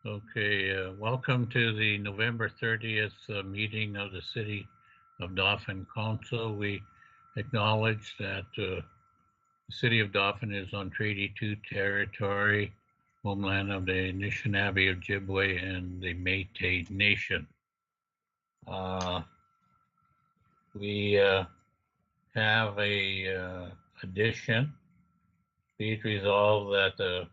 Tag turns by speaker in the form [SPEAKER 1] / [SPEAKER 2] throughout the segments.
[SPEAKER 1] Okay, welcome to the November 30th meeting of the City of Dauphin Council. We acknowledge that the City of Dauphin is on Treaty 2 territory, homeland of the Anishinaabe, Ojibwe, and the Métis Nation. We have a addition. Be it resolved that the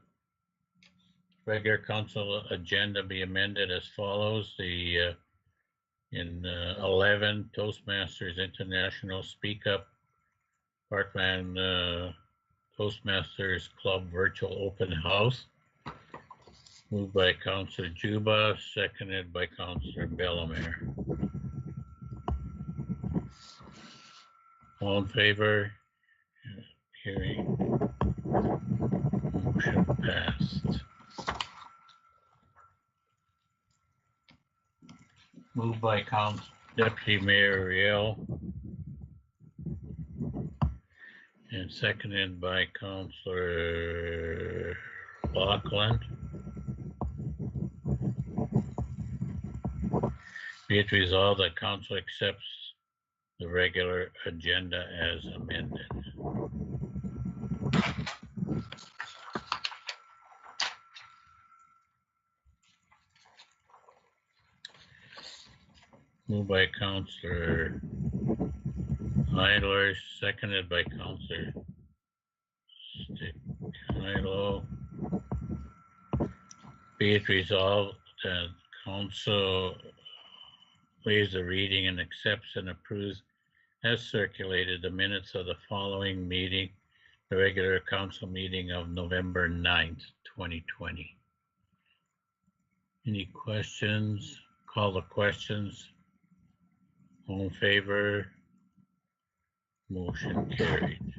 [SPEAKER 1] regular council agenda be amended as follows. In 11, Toastmasters International Speak Up Parkland Toastmasters Club Virtual Open House. Moved by Councillor Juba, seconded by Councillor Bellemare. All in favor? Hearing. Motion passed. Moved by Deputy Mayor Riel and seconded by Councillor Lachlan. Be it resolved that Council accepts the regular agenda as amended. Moved by Councillor Idler, seconded by Councillor Stickhilo. Be it resolved that Council waives the reading and accepts and approves as circulated the minutes of the following meeting, the regular council meeting of November 9th, 2020. Any questions? Call the questions. All in favor? Motion carried.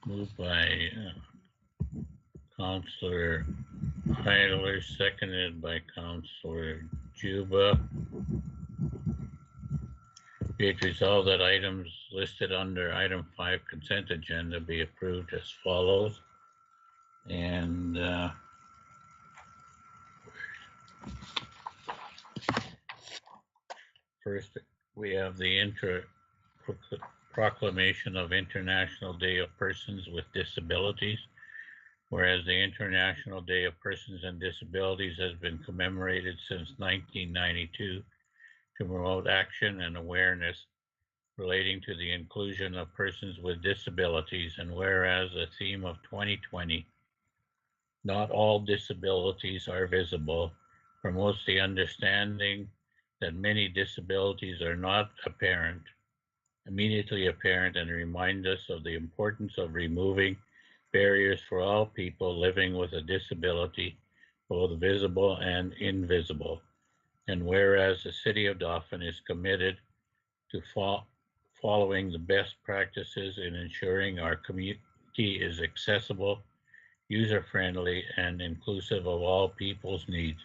[SPEAKER 1] Moved by Councillor Heiler, seconded by Councillor Juba. Be it resolved that items listed under item 5 consent agenda be approved as follows. And first, we have the proclamation of International Day of Persons with Disabilities. Whereas the International Day of Persons and Disabilities has been commemorated since 1992 to promote action and awareness relating to the inclusion of persons with disabilities, and whereas the theme of 2020, Not All Disabilities Are Visible, promotes the understanding that many disabilities are not immediately apparent, and remind us of the importance of removing barriers for all people living with a disability, both visible and invisible. And whereas the City of Dauphin is committed to following the best practices in ensuring our community is accessible, user-friendly, and inclusive of all people's needs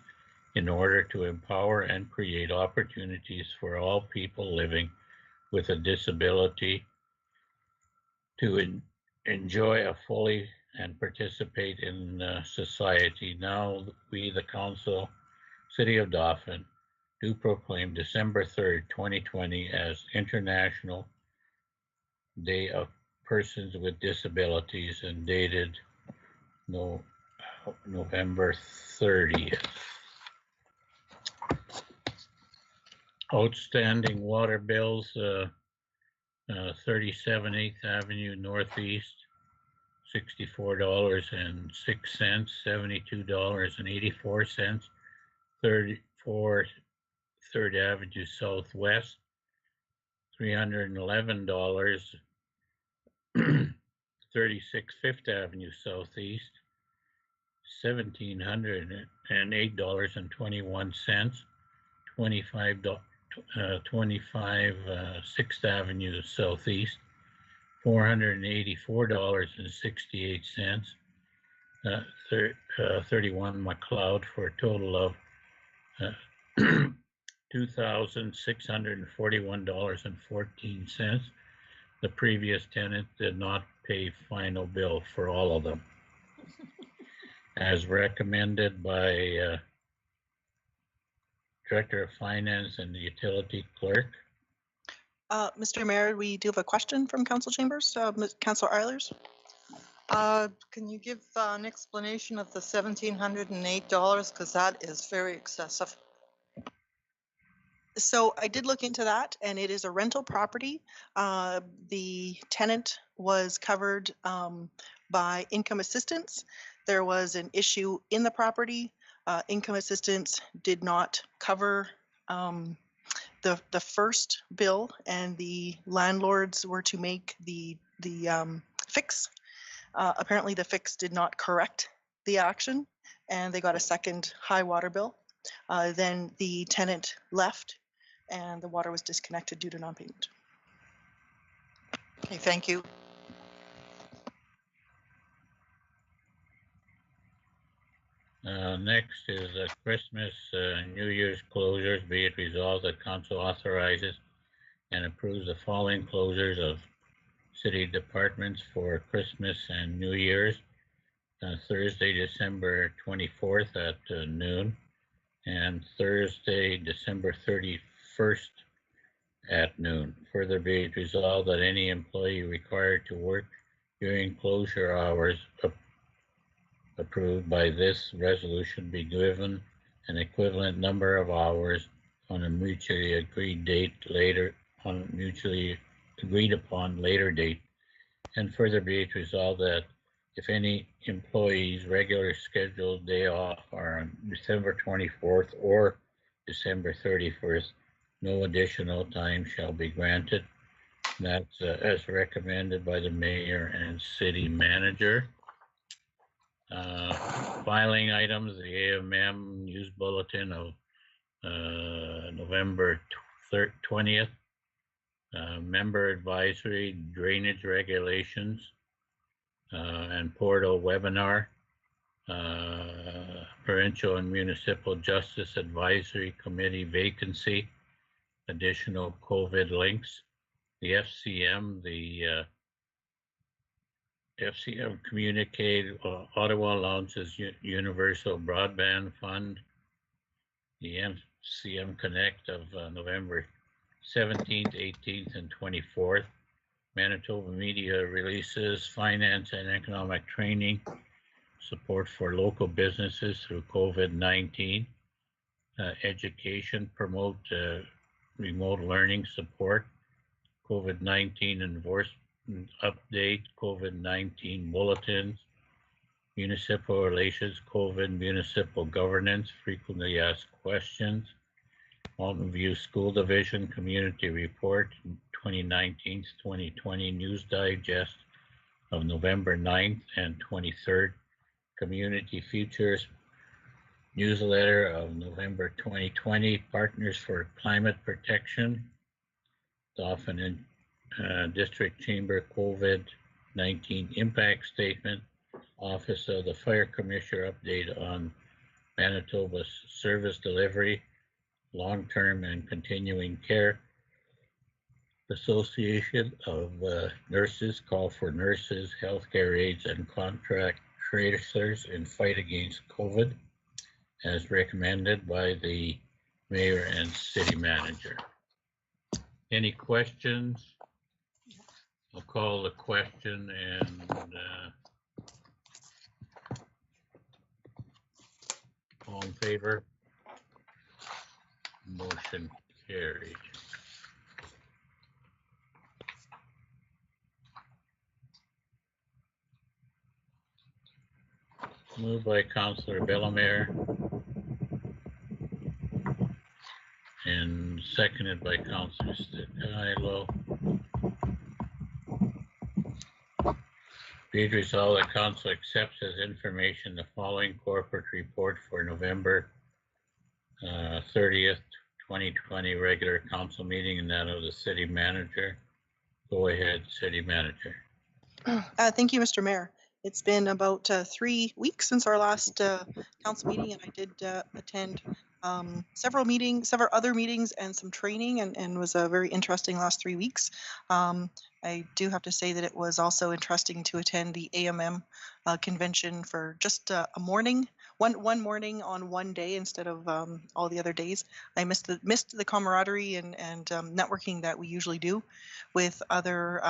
[SPEAKER 1] in order to empower and create opportunities for all people living with a disability to enjoy a fully and participate in society. Now we, the Council, City of Dauphin, do proclaim December 3rd, 2020 as International Day of Persons with Disabilities and dated November 30th. Outstanding water bills, 37 8th Avenue Northeast, $64.06, $72.84, 34 3rd Avenue Southwest, $311, 36 5th Avenue Southeast, $1,708.21, 25 6th Avenue Southeast, $484.68. 31 McLeod for a total of $2,641.14. The previous tenant did not pay final bill for all of them. As recommended by Director of Finance and the Utility Clerk.
[SPEAKER 2] Mr. Mayor, we do have a question from Council Chambers. Councillor Eilers.
[SPEAKER 3] Can you give an explanation of the $1,708? Because that is very excessive.
[SPEAKER 2] So I did look into that, and it is a rental property. The tenant was covered by income assistance. There was an issue in the property. Income assistance did not cover the first bill, and the landlords were to make the fix. Apparently the fix did not correct the action, and they got a second high water bill. Then the tenant left, and the water was disconnected due to non-payment.
[SPEAKER 3] Okay, thank you.
[SPEAKER 1] Next is Christmas, New Year's closures. Be it resolved that Council authorizes and approves the following closures of city departments for Christmas and New Year's. Thursday, December 24th at noon, and Thursday, December 31st at noon. Further be it resolved that any employee required to work during closure hours approved by this resolution be given an equivalent number of hours on a mutually agreed upon later date. And further be it resolved that if any employee's regular scheduled day off are on December 24th or December 31st, no additional time shall be granted. That's as recommended by the mayor and city manager. Filing items, the AMM News Bulletin of November 20th. Member advisory, drainage regulations, and portal webinar. Provincial and Municipal Justice Advisory Committee vacancy, additional COVID links. The FCM, FCM communicated Ottawa launches Universal Broadband Fund. The FCM Connect of November 17th, 18th, and 24th. Manitoba Media releases finance and economic training, support for local businesses through COVID-19. Education, promote remote learning support. COVID-19 enforcement update, COVID-19 bulletins. Municipal relations, COVID, municipal governance, frequently asked questions. Mountain View School Division Community Report 2019-2020 News Digest of November 9th and 23rd. Community Futures Newsletter of November 2020. Partners for Climate Protection. Dauphin District Chamber COVID-19 Impact Statement. Office of the Fire Commissioner update on Manitoba's service delivery, long-term and continuing care. Association of Nurses call for nurses, healthcare aides, and contract tracers in fight against COVID, as recommended by the mayor and city manager. Any questions? I'll call the question and all in favor? Motion carried. Moved by Councillor Bellemare and seconded by Councillor Stilo. Be it resolved that Council accepts as information the following corporate report for November 30th, 2020 regular council meeting and that of the city manager. Go ahead, city manager.
[SPEAKER 2] Thank you, Mr. Mayor. It's been about 3 weeks since our last council meeting, and I did attend several other meetings and some training, and was a very interesting last 3 weeks. I do have to say that it was also interesting to attend the AMM convention for just a morning, one morning on one day instead of all the other days. I missed the camaraderie and networking that we usually do with other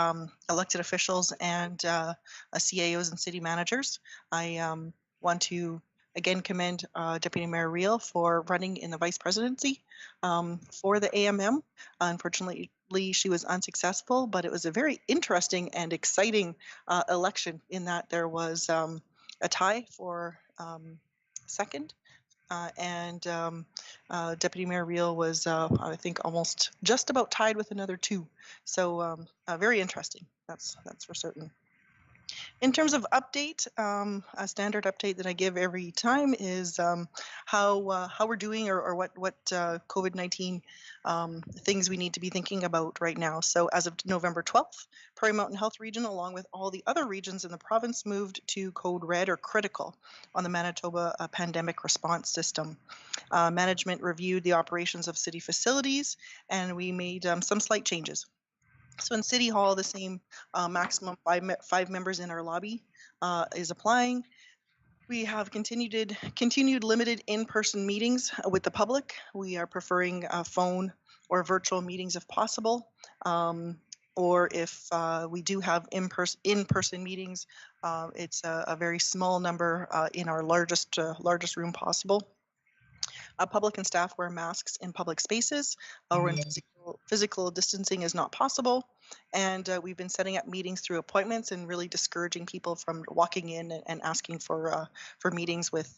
[SPEAKER 2] elected officials and CAOs and city managers. I want to again commend Deputy Mayor Reel for running in the vice presidency for the AMM. Unfortunately, she was unsuccessful, but it was a very interesting and exciting election in that there was a tie for second. And Deputy Mayor Reel was, I think, almost just about tied with another two. So very interesting. That's for certain. In terms of update, a standard update that I give every time is how we're doing or what COVID-19 things we need to be thinking about right now. So as of November 12th, Prairie Mountain Health Region, along with all the other regions in the province, moved to code red or critical on the Manitoba pandemic response system. Management reviewed the operations of city facilities, and we made some slight changes. So in City Hall, the same maximum five members in our lobby is applying. We have continued limited in-person meetings with the public. We are preferring phone or virtual meetings if possible. Or if we do have in-person meetings, it's a very small number in our largest room possible. Public and staff wear masks in public spaces when physical distancing is not possible. And we've been setting up meetings through appointments and really discouraging people from walking in and asking for meetings with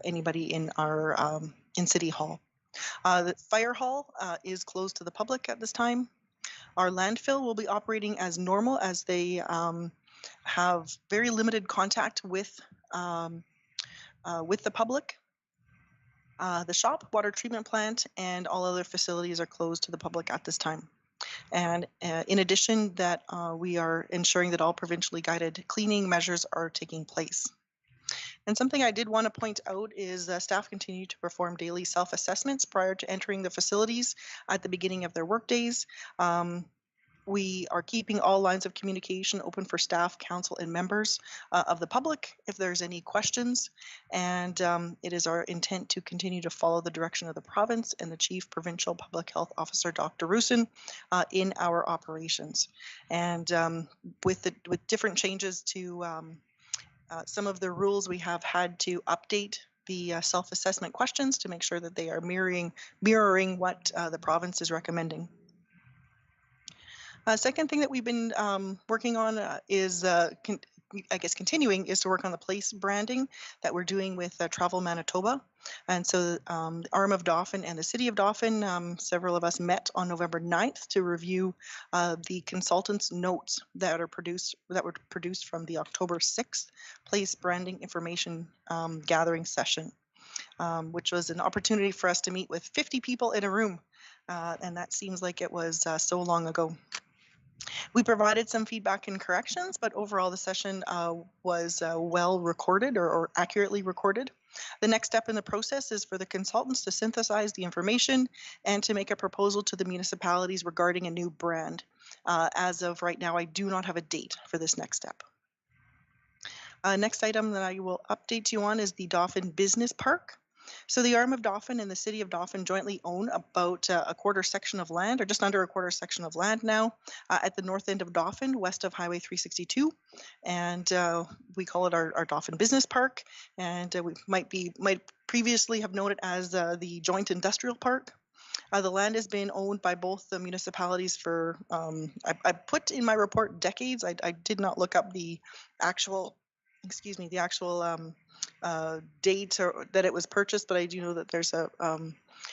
[SPEAKER 2] anybody in our in City Hall. The fire hall is closed to the public at this time. Our landfill will be operating as normal as they have very limited contact with the public. The shop, water treatment plant, and all other facilities are closed to the public at this time. And in addition, that we are ensuring that all provincially guided cleaning measures are taking place. And something I did want to point out is staff continue to perform daily self-assessments prior to entering the facilities at the beginning of their workdays. We are keeping all lines of communication open for staff, council, and members of the public if there's any questions. And it is our intent to continue to follow the direction of the province and the Chief Provincial Public Health Officer, Dr. Roussin, in our operations. And with different changes to some of the rules, we have had to update the self-assessment questions to make sure that they are mirroring what the province is recommending. Second thing that we've been working on is, continuing is to work on the place branding that we're doing with Travel Manitoba. And so the Arm of Dauphin and the City of Dauphin, several of us met on November 9th to review the consultant's notes that were produced from the October 6th place branding information gathering session, which was an opportunity for us to meet with 50 people in a room. And that seems like it was so long ago. We provided some feedback and corrections, but overall the session was well recorded or accurately recorded. The next step in the process is for the consultants to synthesize the information and to make a proposal to the municipalities regarding a new brand. As of right now, I do not have a date for this next step. Next item that I will update you on is the Dauphin Business Park. So the Arm of Dauphin and the City of Dauphin jointly own about a quarter section of land, or just under a quarter section of land now, at the north end of Dauphin, west of Highway 362. And we call it our Dauphin Business Park. And we might previously have known it as the Joint Industrial Park. The land has been owned by both the municipalities for, I put in my report decades. I did not look up the actual, date or that it was purchased, but I do know that there's a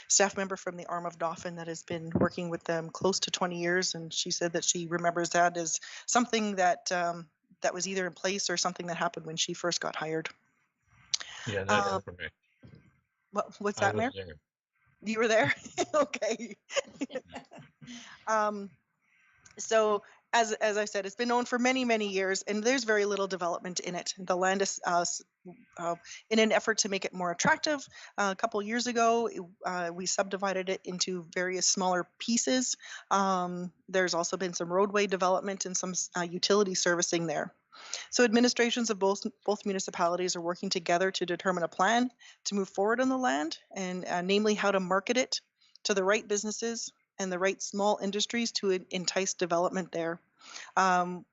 [SPEAKER 2] staff member from the Arm of Dauphin that has been working with them close to 20 years, and she said that she remembers that as something that that was either in place or something that happened when she first got hired.
[SPEAKER 1] Yeah, that's correct.
[SPEAKER 2] What's that, Mayor? You were there? Okay. So as I said, it's been known for many, many years, and there's very little development in it. The land is, in an effort to make it more attractive, a couple years ago, we subdivided it into various smaller pieces. There's also been some roadway development and some utility servicing there. So administrations of both municipalities are working together to determine a plan to move forward on the land, and namely how to market it to the right businesses and the right small industries to entice development there.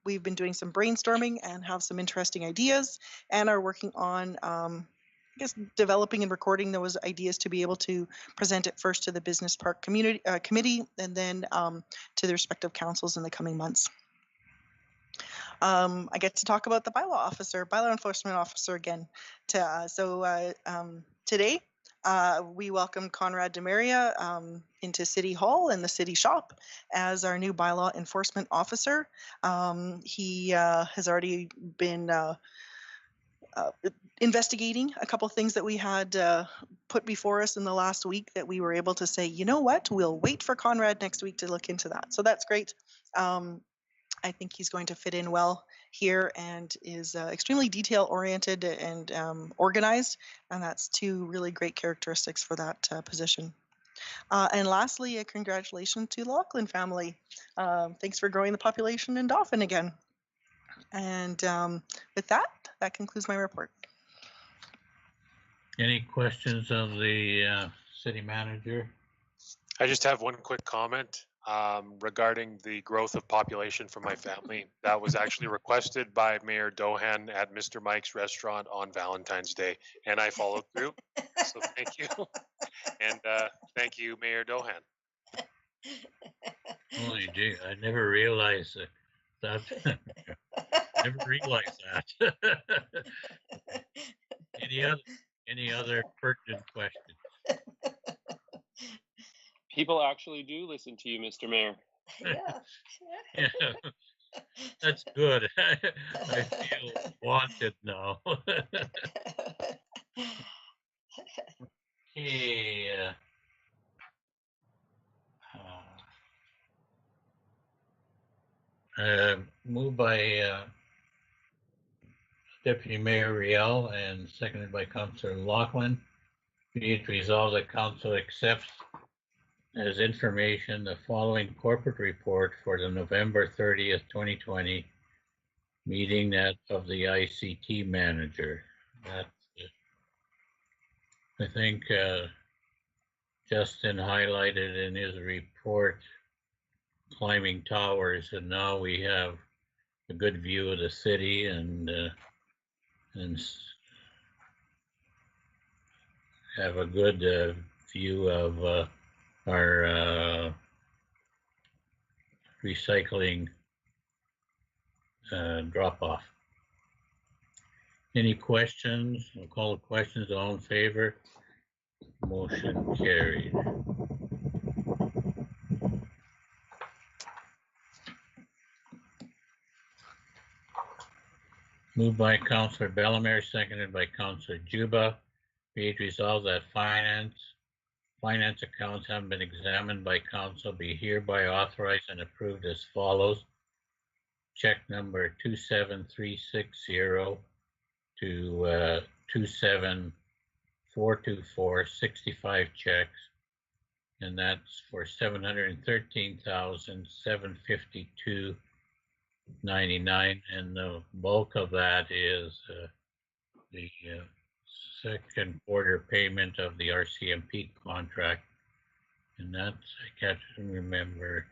[SPEAKER 2] We've been doing some brainstorming and have some interesting ideas, and are working on, I guess, developing and recording those ideas to be able to present it first to the business park committee, and then to the respective councils in the coming months. I get to talk about the bylaw enforcement officer again. Today, we welcome Conrad Demaria into City Hall and the City Shop as our new bylaw enforcement officer. He has already been investigating a couple things that we had put before us in the last week that we were able to say, you know what, we'll wait for Conrad next week to look into that. So that's great. I think he's going to fit in well here, and is extremely detail oriented and organized, and that's two really great characteristics for that position. And lastly, a congratulations to the Lachlan family. Thanks for growing the population in Dauphin again. And with that concludes my report.
[SPEAKER 1] Any questions of the city manager?
[SPEAKER 4] I just have one quick comment regarding the growth of population for my family. That was actually requested by Mayor Dohan at Mr. Mike's restaurant on Valentine's Day, and I followed through. So thank you. And thank you, Mayor Dohan.
[SPEAKER 1] Holy gee, I never realized that. Never realized that. Any other pertinent questions?
[SPEAKER 5] People actually do listen to you, Mr. Mayor.
[SPEAKER 1] Yeah, that's good. I feel wanted now. Okay. Moved by Deputy Mayor Riel and seconded by Councillor Lachlan. Be it resolved that Council accepts as information the following corporate report for the November 30th, 2020 meeting of the ICT manager. That's, I think Justin highlighted in his report climbing towers, and now we have a good view of the city and have a good view of our recycling drop-off. Any questions? I'll call the questions. All in favor? Motion carried. Moved by Councillor Bellemare, seconded by Councillor Juba. Be it resolved that finance accounts have been examined by council, be hereby authorized and approved as follows. Check number 27360 to 27424, 65 checks, and that's for $713,752.99, and the bulk of that is the second quarter payment of the RCMP contract, and that's, I can't remember,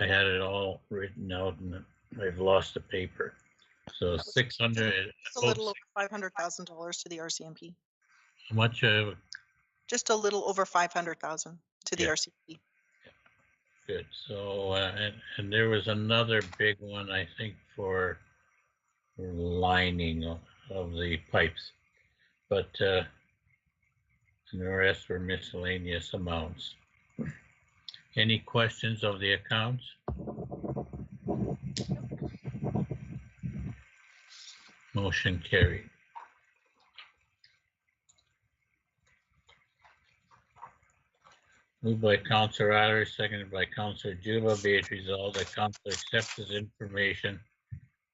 [SPEAKER 1] I had it all written out and I've lost the paper. So 600.
[SPEAKER 2] It's a little over $500,000 to the RCMP.
[SPEAKER 1] How much?
[SPEAKER 2] Just a little over $500,000 to the
[SPEAKER 1] Yeah.
[SPEAKER 2] RCMP.
[SPEAKER 1] Good. So and there was another big one, I think, for lining of the pipes, but and the rest were miscellaneous amounts. Any questions of the accounts? Motion carried. Moved by Councillor Eilers, seconded by Councillor Juba. Be it resolved that council accepts as information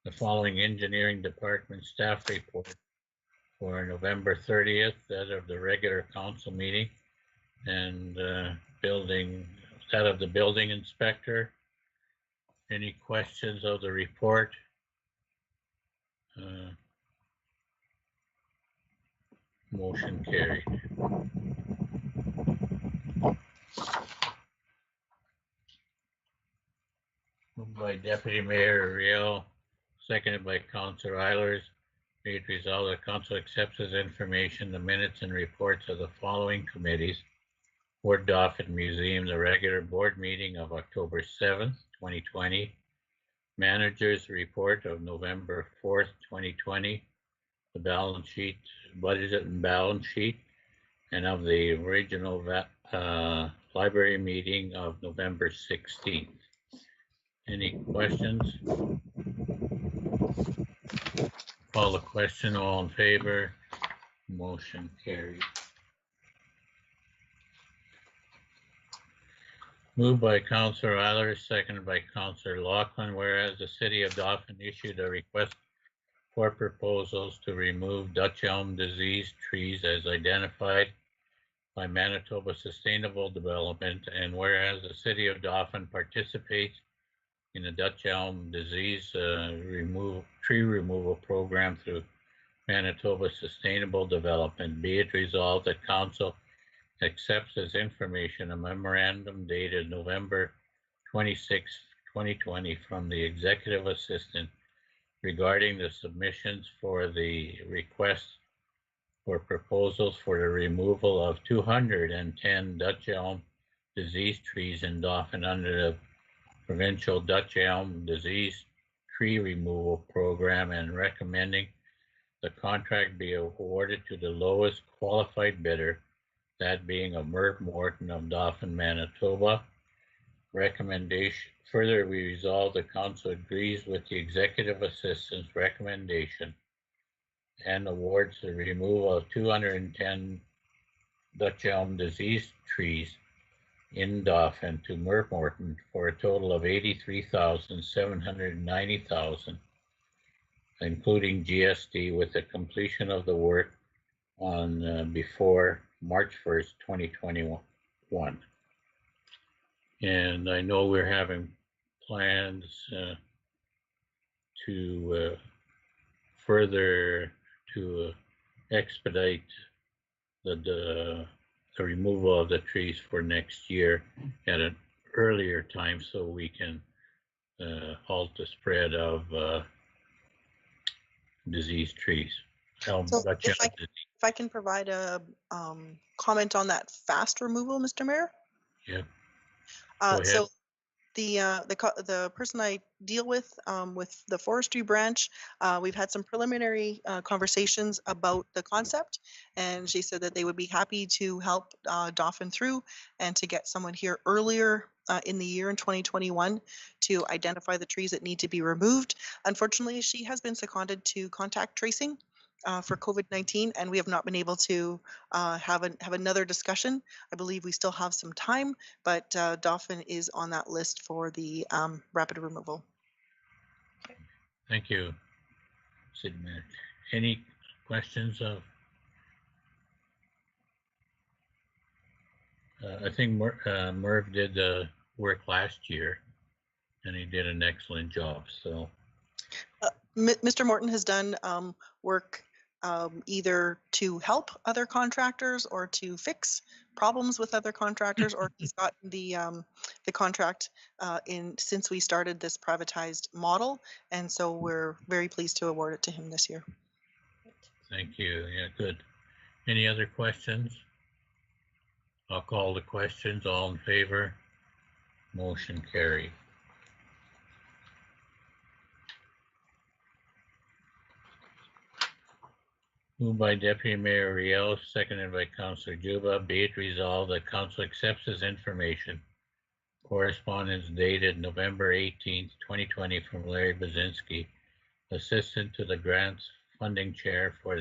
[SPEAKER 1] the following engineering department staff report for November 30th, that of the regular council meeting, and that of the building inspector. Any questions of the report? Motion carried. Moved by Deputy Mayor Riel, seconded by Councillor Eilers. Be it resolved that council accepts as information the minutes and reports of the following committees: Fort Dauphin Museum, the regular board meeting of October 7th, 2020. Manager's report of November 4th, 2020. The balance sheet, budget and balance sheet, and of the regional library meeting of November 16th. Any questions? Call the question. All in favor? Motion carried. Moved by Councillor Eilers, seconded by Councillor Loughlin, whereas the City of Dauphin issued a request for proposals to remove Dutch elm disease trees as identified by Manitoba Sustainable Development, and whereas the City of Dauphin participates in the Dutch elm disease tree removal program through Manitoba Sustainable Development, be it resolved that council accepts as information a memorandum dated November 26, 2020 from the Executive Assistant regarding the submissions for the request for proposals for the removal of 210 Dutch elm disease trees in Dauphin under the Provincial Dutch Elm Disease Tree Removal Program, and recommending the contract be awarded to the lowest qualified bidder, that being a Merv Morton of Dauphin, Manitoba. Recommendation. Further, we resolve the council agrees with the executive assistant's recommendation and awards the removal of 210 Dutch elm disease trees in Dauphin to Merv Morton for a total of $83,790,000, including GST, with the completion of the work on before March 1st, 2021. And I know we're having plans to further to expedite the removal of the trees for next year at an earlier time, so we can halt the spread of diseased trees.
[SPEAKER 2] So if I can provide a comment on that fast removal, Mr. Mayor.
[SPEAKER 1] Yeah. Go ahead.
[SPEAKER 2] So the person I deal with the forestry branch, we've had some preliminary conversations about the concept, and she said that they would be happy to help Dauphin through and to get someone here earlier in the year in 2021 to identify the trees that need to be removed. Unfortunately, she has been seconded to contact tracing for COVID-19, and we have not been able to have another discussion. I believe we still have some time, but Dauphin is on that list for the rapid removal.
[SPEAKER 1] Thank you, City Manager. Any questions of? I think Merv did the work last year, and he did an excellent job. So,
[SPEAKER 2] Mr. Morton has done work either to help other contractors or to fix problems with other contractors, or he's gotten the contract since we started this privatized model, and so we're very pleased to award it to him this year.
[SPEAKER 1] Thank you. Yeah, good. Any other questions? I'll call the questions. All in favor? Motion carried. Moved by Deputy Mayor Riel, seconded by Councillor Juba. Be it resolved that council accepts as information correspondence dated November 18th, 2020 from Larry Bazinski, Assistant to the Grants Funding Chair for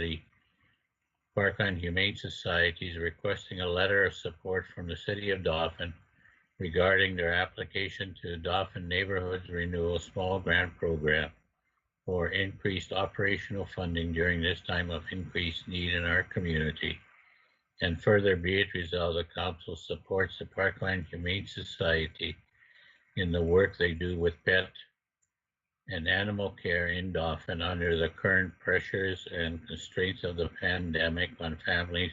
[SPEAKER 1] Parkland Humane Society is requesting a letter of support from the City of Dauphin regarding their application to Dauphin Neighborhoods Renewal Small Grant Program for increased operational funding during this time of increased need in our community. And further be it resolved, the council supports the Parkland Humane Society in the work they do with pet and animal care in Dauphin under the current pressures and constraints of the pandemic on families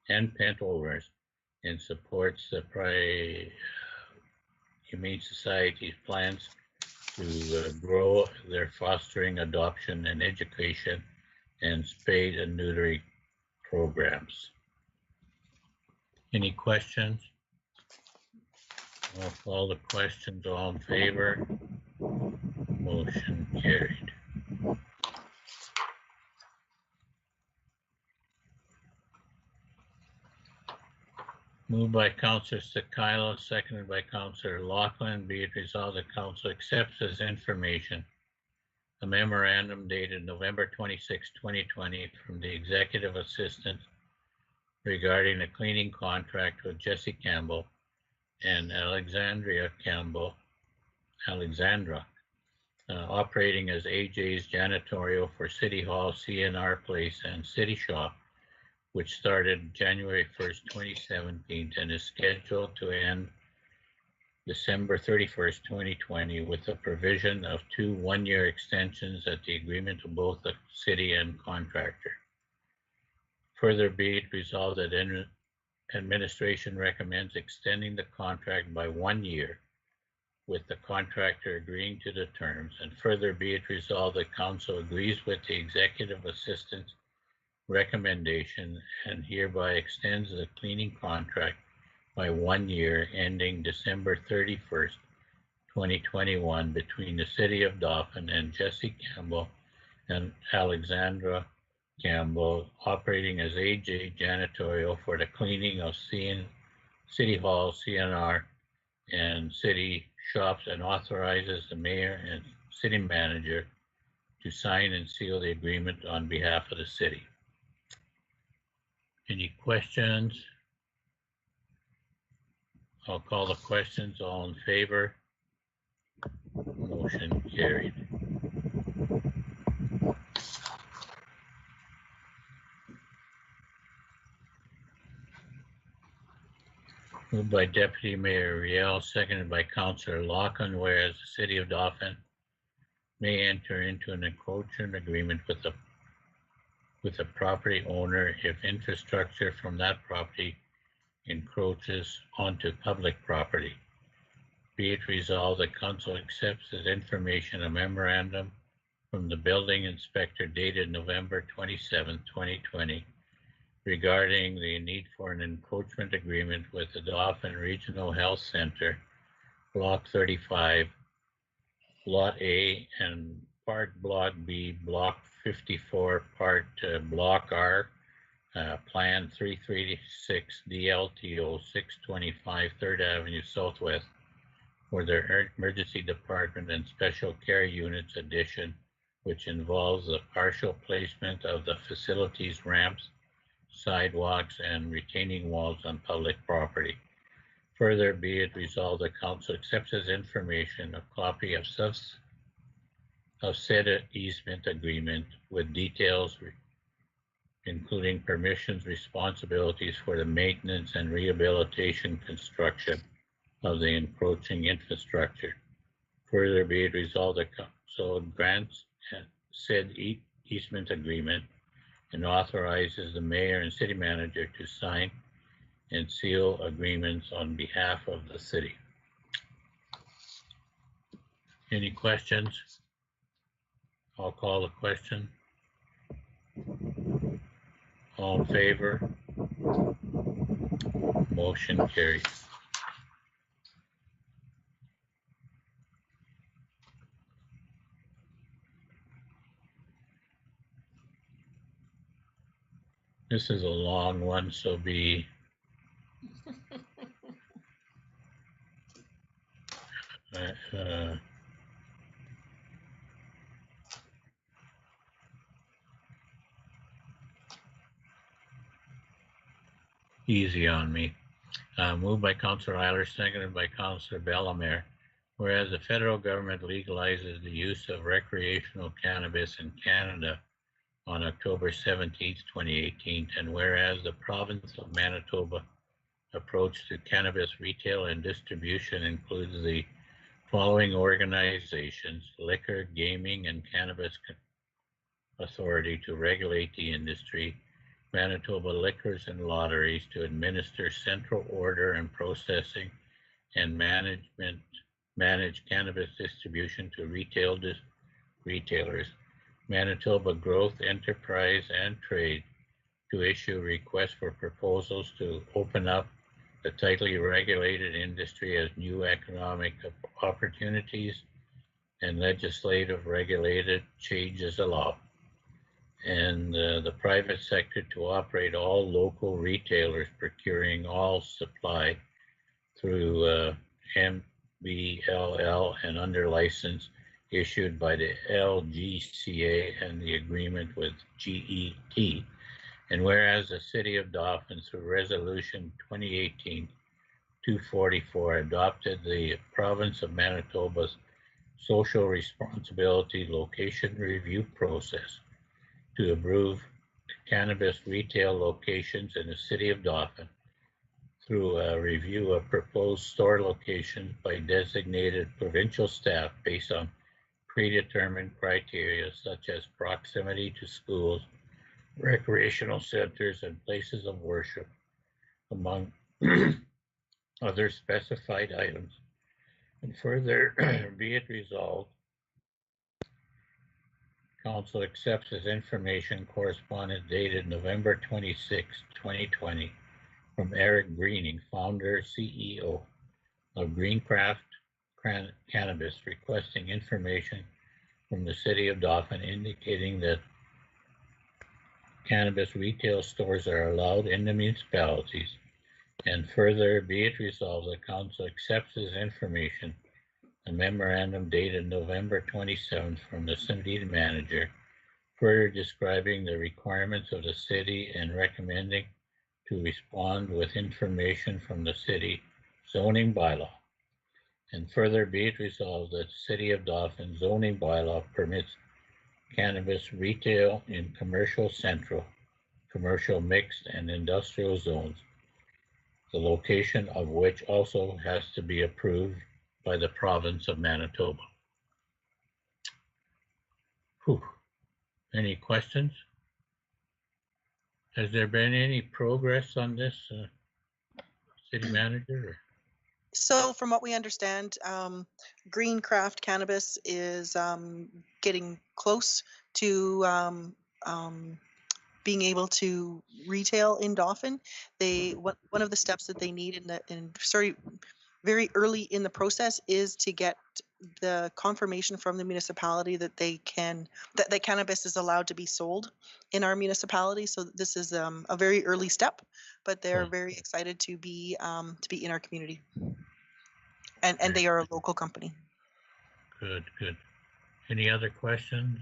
[SPEAKER 1] and pet owners, and supports the Humane Society's plans to grow their fostering, adoption, and education and spade and neutering programs. Any questions? I'll call the questions. All in favor? Motion carried. Moved by Councillor Sakila, seconded by Councillor Loughlin. Be it resolved, the council accepts as information a memorandum dated November 26, 2020 from the executive assistant regarding a cleaning contract with Jesse Campbell and Alexandra, operating as AJ's Janitorial for City Hall, CNR Place, and City Shop, which started January 1st, 2017, and is scheduled to end December 31st, 2020, with the provision of 2 one-year extensions at the agreement of both the city and contractor. Further be it resolved that administration recommends extending the contract by 1 year, with the contractor agreeing to the terms, and further be it resolved that council agrees with the executive assistant's recommendation and hereby extends the cleaning contract by 1 year ending December 31st, 2021 between the City of Dauphin and Jesse Campbell and Alexandra Campbell, operating as AJ Janitorial for the cleaning of City Hall, CNR, and city shops, and authorizes the mayor and city manager to sign and seal the agreement on behalf of the city. Any questions? I'll call the questions. All in favor? Motion carried. Moved by Deputy Mayor Riel, seconded by Councillor Loughlin, whereas the City of Dauphin may enter into an encroachment agreement with the property owner if infrastructure from that property encroaches onto public property. Be it resolved that council accepts as information a memorandum from the building inspector dated November 27, 2020, regarding the need for an encroachment agreement with the Dauphin Regional Health Center, Block 35, Lot A, and Part Block B, Block 54, Part Block R, Plan 336 DLTO 625 3rd Avenue Southwest, for their emergency department and special care units addition, which involves the partial placement of the facility's ramps, sidewalks, and retaining walls on public property. Further be it resolved, the council accepts as information a copy of said easement agreement with details including permissions, responsibilities for the maintenance and rehabilitation construction of the encroaching infrastructure. Further be it resolved, the council grants said easement agreement and authorizes the mayor and city manager to sign and seal agreements on behalf of the city. Any questions? I'll call the question. All in favor? Motion carried. This is a long one, so be easy on me. Moved by Councillor Eiler, seconded by Councillor Bellemare. Whereas the federal government legalizes the use of recreational cannabis in Canada on October 17th, 2018, and whereas the province of Manitoba approach to cannabis retail and distribution includes the following organizations: Liquor, Gaming, and Cannabis Authority to regulate the industry, Manitoba Liquors and Lotteries to administer central order and processing and manage cannabis distribution to retailers, Manitoba Growth Enterprise and Trade to issue requests for proposals to open up the tightly regulated industry as new economic opportunities and legislative regulated changes allow, and the private sector to operate all local retailers procuring all supply through MBLL and under license issued by the LGCA and the agreement with GET. And whereas the City of Dauphin, through Resolution 2018-244, adopted the Province of Manitoba's Social Responsibility Location Review Process to approve cannabis retail locations in the City of Dauphin through a review of proposed store locations by designated provincial staff based on predetermined criteria such as proximity to schools, recreational centers, and places of worship, among other specified items. And further, be it resolved, Council accepts as information correspondence dated November 26, 2020, from Eric Greening, founder, CEO of Greencraft Cannabis, requesting information from the City of Dauphin indicating that cannabis retail stores are allowed in the municipalities. And further, be it resolved that Council accepts as information a memorandum dated November 27th from the city manager, further describing the requirements of the city and recommending to respond with information from the city zoning bylaw. And further, be it resolved that City of Dauphin zoning bylaw permits cannabis retail in commercial central, commercial mixed, and industrial zones, the location of which also has to be approved by the province of Manitoba. Whew. Any questions? Has there been any progress on this, city manager?
[SPEAKER 2] So from what we understand, Greencraft Cannabis is getting close to being able to retail in Dauphin. One of the steps that they need very early in the process is to get the confirmation from the municipality that that cannabis is allowed to be sold in our municipality. So this is a very early step, but they're very excited to be in our community. And they are a local company.
[SPEAKER 1] Good, good. Any other questions?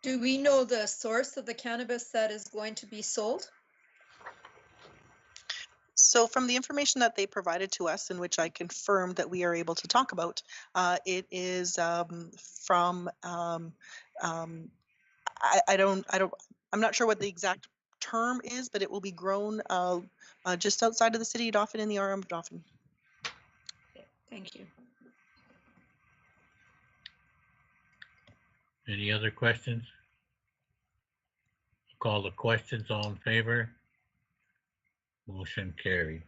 [SPEAKER 6] Do we know the source of the cannabis that is going to be sold?
[SPEAKER 2] So from the information that they provided to us, in which I confirmed that we are able to talk about, it is from I'm not sure what the exact term is, but it will be grown just outside of the City of Dauphin in the RM of Dauphin.
[SPEAKER 6] Okay, thank you.
[SPEAKER 1] Any other questions? Call the questions. All in favor? Motion carried.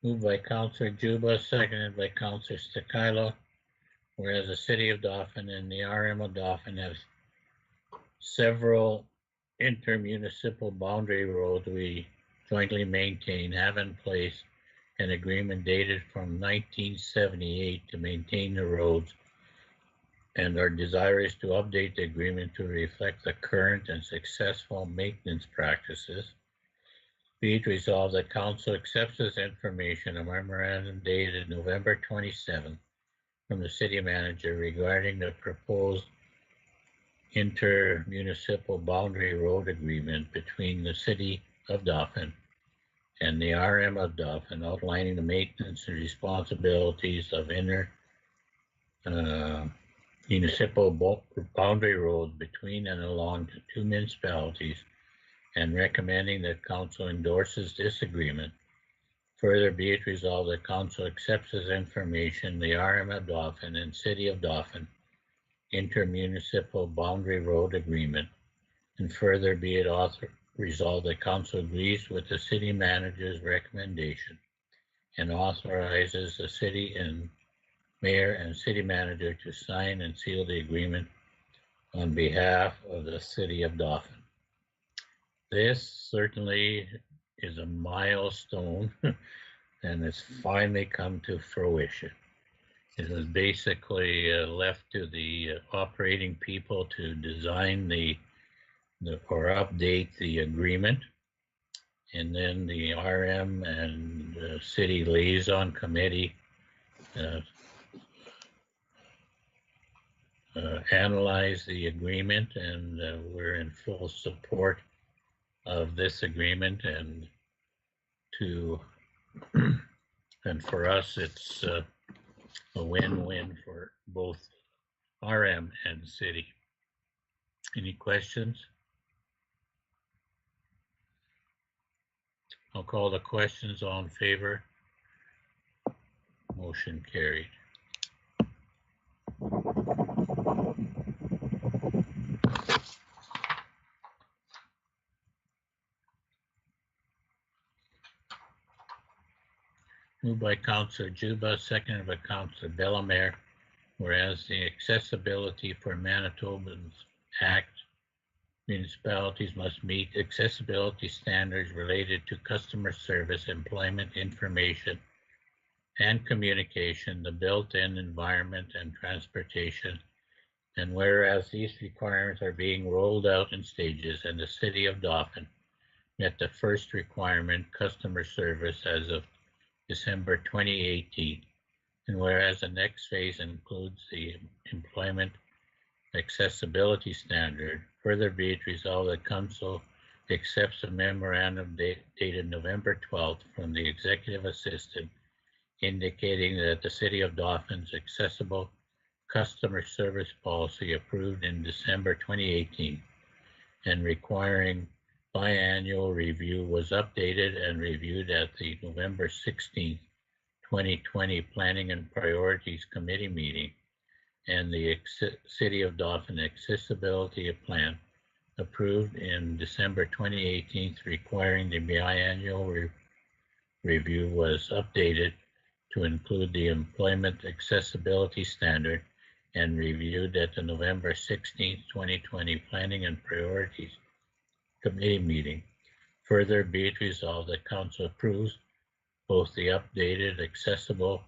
[SPEAKER 1] Moved by Councillor Juba, seconded by Councillor Stakilo. Whereas the City of Dauphin and the RM of Dauphin have several intermunicipal boundary roads we jointly maintain, have in place an agreement dated from 1978 to maintain the roads, and are desirous to update the agreement to reflect the current and successful maintenance practices. Be it resolved that Council accepts this information, a memorandum dated November 27th from the City Manager regarding the proposed intermunicipal boundary road agreement between the city of Dauphin and the RM of Dauphin, outlining the maintenance and responsibilities of municipal boundary roads between and along the two municipalities, and recommending that council endorses this agreement. Further be it resolved that council accepts as information the RM of Dauphin and City of Dauphin intermunicipal boundary road agreement, and further be it resolved that council agrees with the city manager's recommendation and authorizes the city and mayor and city manager to sign and seal the agreement on behalf of the City of Dauphin. This certainly is a milestone and it's finally come to fruition. It was basically left to the operating people to design or update the agreement, and then the RM and the city liaison committee analyze the agreement, and we're in full support of this agreement, and for us it's a win-win for both RM and city. Any questions? I'll call the questions. All in favor? Motion carried. Moved by Councillor Juba, seconded by Councillor Bellemare, whereas the Accessibility for Manitobans Act, municipalities must meet accessibility standards related to customer service, employment, information, and communication, the built-in environment, and transportation. And whereas these requirements are being rolled out in stages, and the City of Dauphin met the first requirement, customer service, as of December 2018. And whereas the next phase includes the employment accessibility standard, further be it resolved that Council accepts a memorandum dated November 12th from the Executive Assistant indicating that the City of Dauphin's accessible customer service policy approved in December 2018 and requiring biannual review was updated and reviewed at the November 16th, 2020 Planning and Priorities Committee meeting, and the City of Dauphin Accessibility Plan approved in December 2018 requiring the biannual review was updated to include the Employment Accessibility Standard and reviewed at the November 16th, 2020 Planning and Priorities Committee meeting. Further be it resolved that Council approves both the updated accessible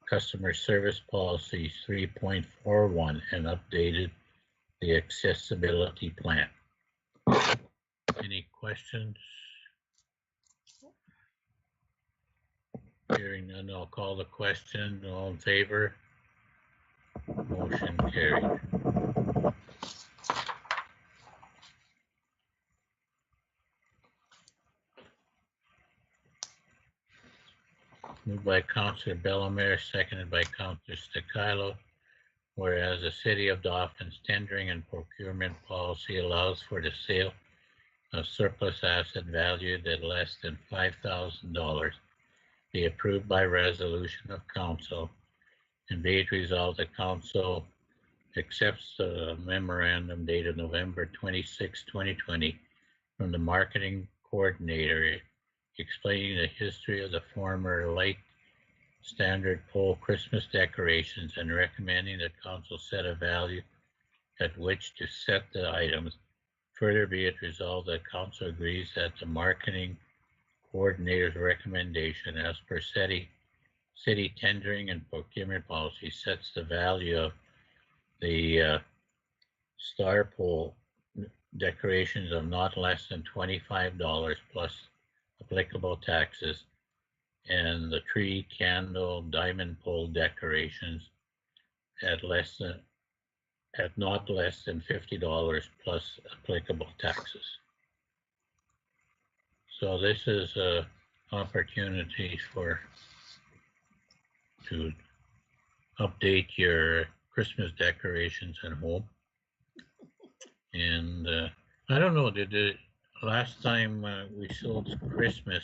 [SPEAKER 1] customer service policy 3.41 and updated the accessibility plan. Any questions? Hearing none, I'll call the question. All in favor? Motion carried. Moved by Councillor Bellemare, seconded by Councillor Sticilo, whereas the City of Dauphin's tendering and procurement policy allows for the sale of surplus asset valued at less than $5,000 be approved by resolution of Council, and be it resolved that Council accepts the memorandum dated November 26, 2020 from the marketing coordinator explaining the history of the former Light Standard Pole Christmas decorations and recommending that Council set a value at which to set the items. Further be it resolved that Council agrees that the marketing coordinator's recommendation as per city tendering and procurement policy sets the value of the star pole decorations of not less than $25 plus applicable taxes, and the tree, candle, diamond pole decorations at less than at not less than $50 plus applicable taxes. So this is a opportunity to update your Christmas decorations at home. And I don't know, did the last time we sold Christmas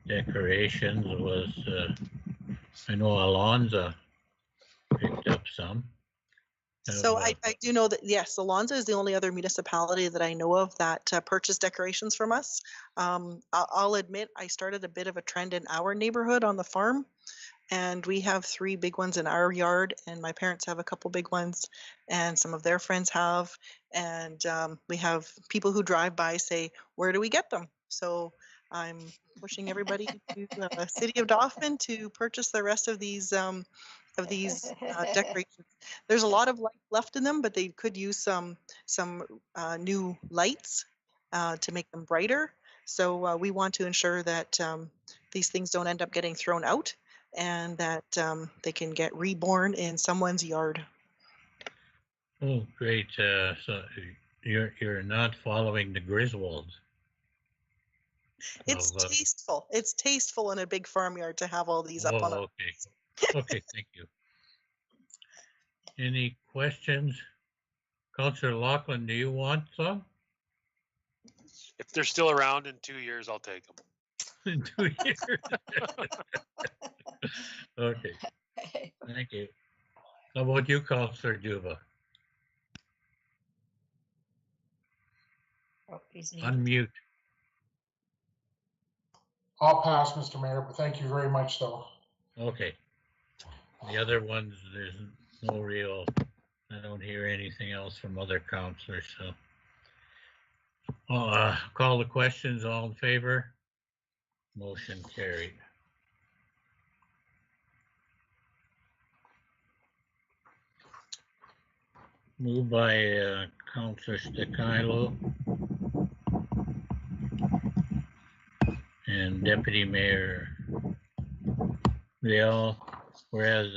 [SPEAKER 1] decorations was, I know Alonza picked up some.
[SPEAKER 2] So I do know that, yes, Alonzo is the only other municipality that I know of that purchased decorations from us. I'll admit, I started a bit of a trend in our neighborhood on the farm, and we have 3 big ones in our yard, and my parents have a couple big ones, and some of their friends have, and we have people who drive by say, where do we get them? So I'm pushing everybody to the city of Dauphin to purchase the rest of these decorations. There's a lot of light left in them, but they could use some new lights to make them brighter. So we want to ensure that these things don't end up getting thrown out, and that they can get reborn in someone's yard.
[SPEAKER 1] Oh, great! So you're not following the Griswolds.
[SPEAKER 2] It's tasteful. It's tasteful in a big farmyard to have all these up on a.
[SPEAKER 1] Okay. Okay, thank you. Any questions? Councillor Lachlan, do you want some?
[SPEAKER 4] If they're still around in 2 years, I'll take them.
[SPEAKER 1] In 2 years? Okay, thank you. How about you, Councillor Juba?
[SPEAKER 6] Oh, he's
[SPEAKER 1] Unmute.
[SPEAKER 7] I'll pass, Mr. Mayor, but thank you very much, though.
[SPEAKER 1] Okay. The other ones, there's no real, I don't hear anything else from other councillors, so. Call the questions, all in favor? Motion carried. Moved by Councillor Sticilo and Deputy Mayor Liao, whereas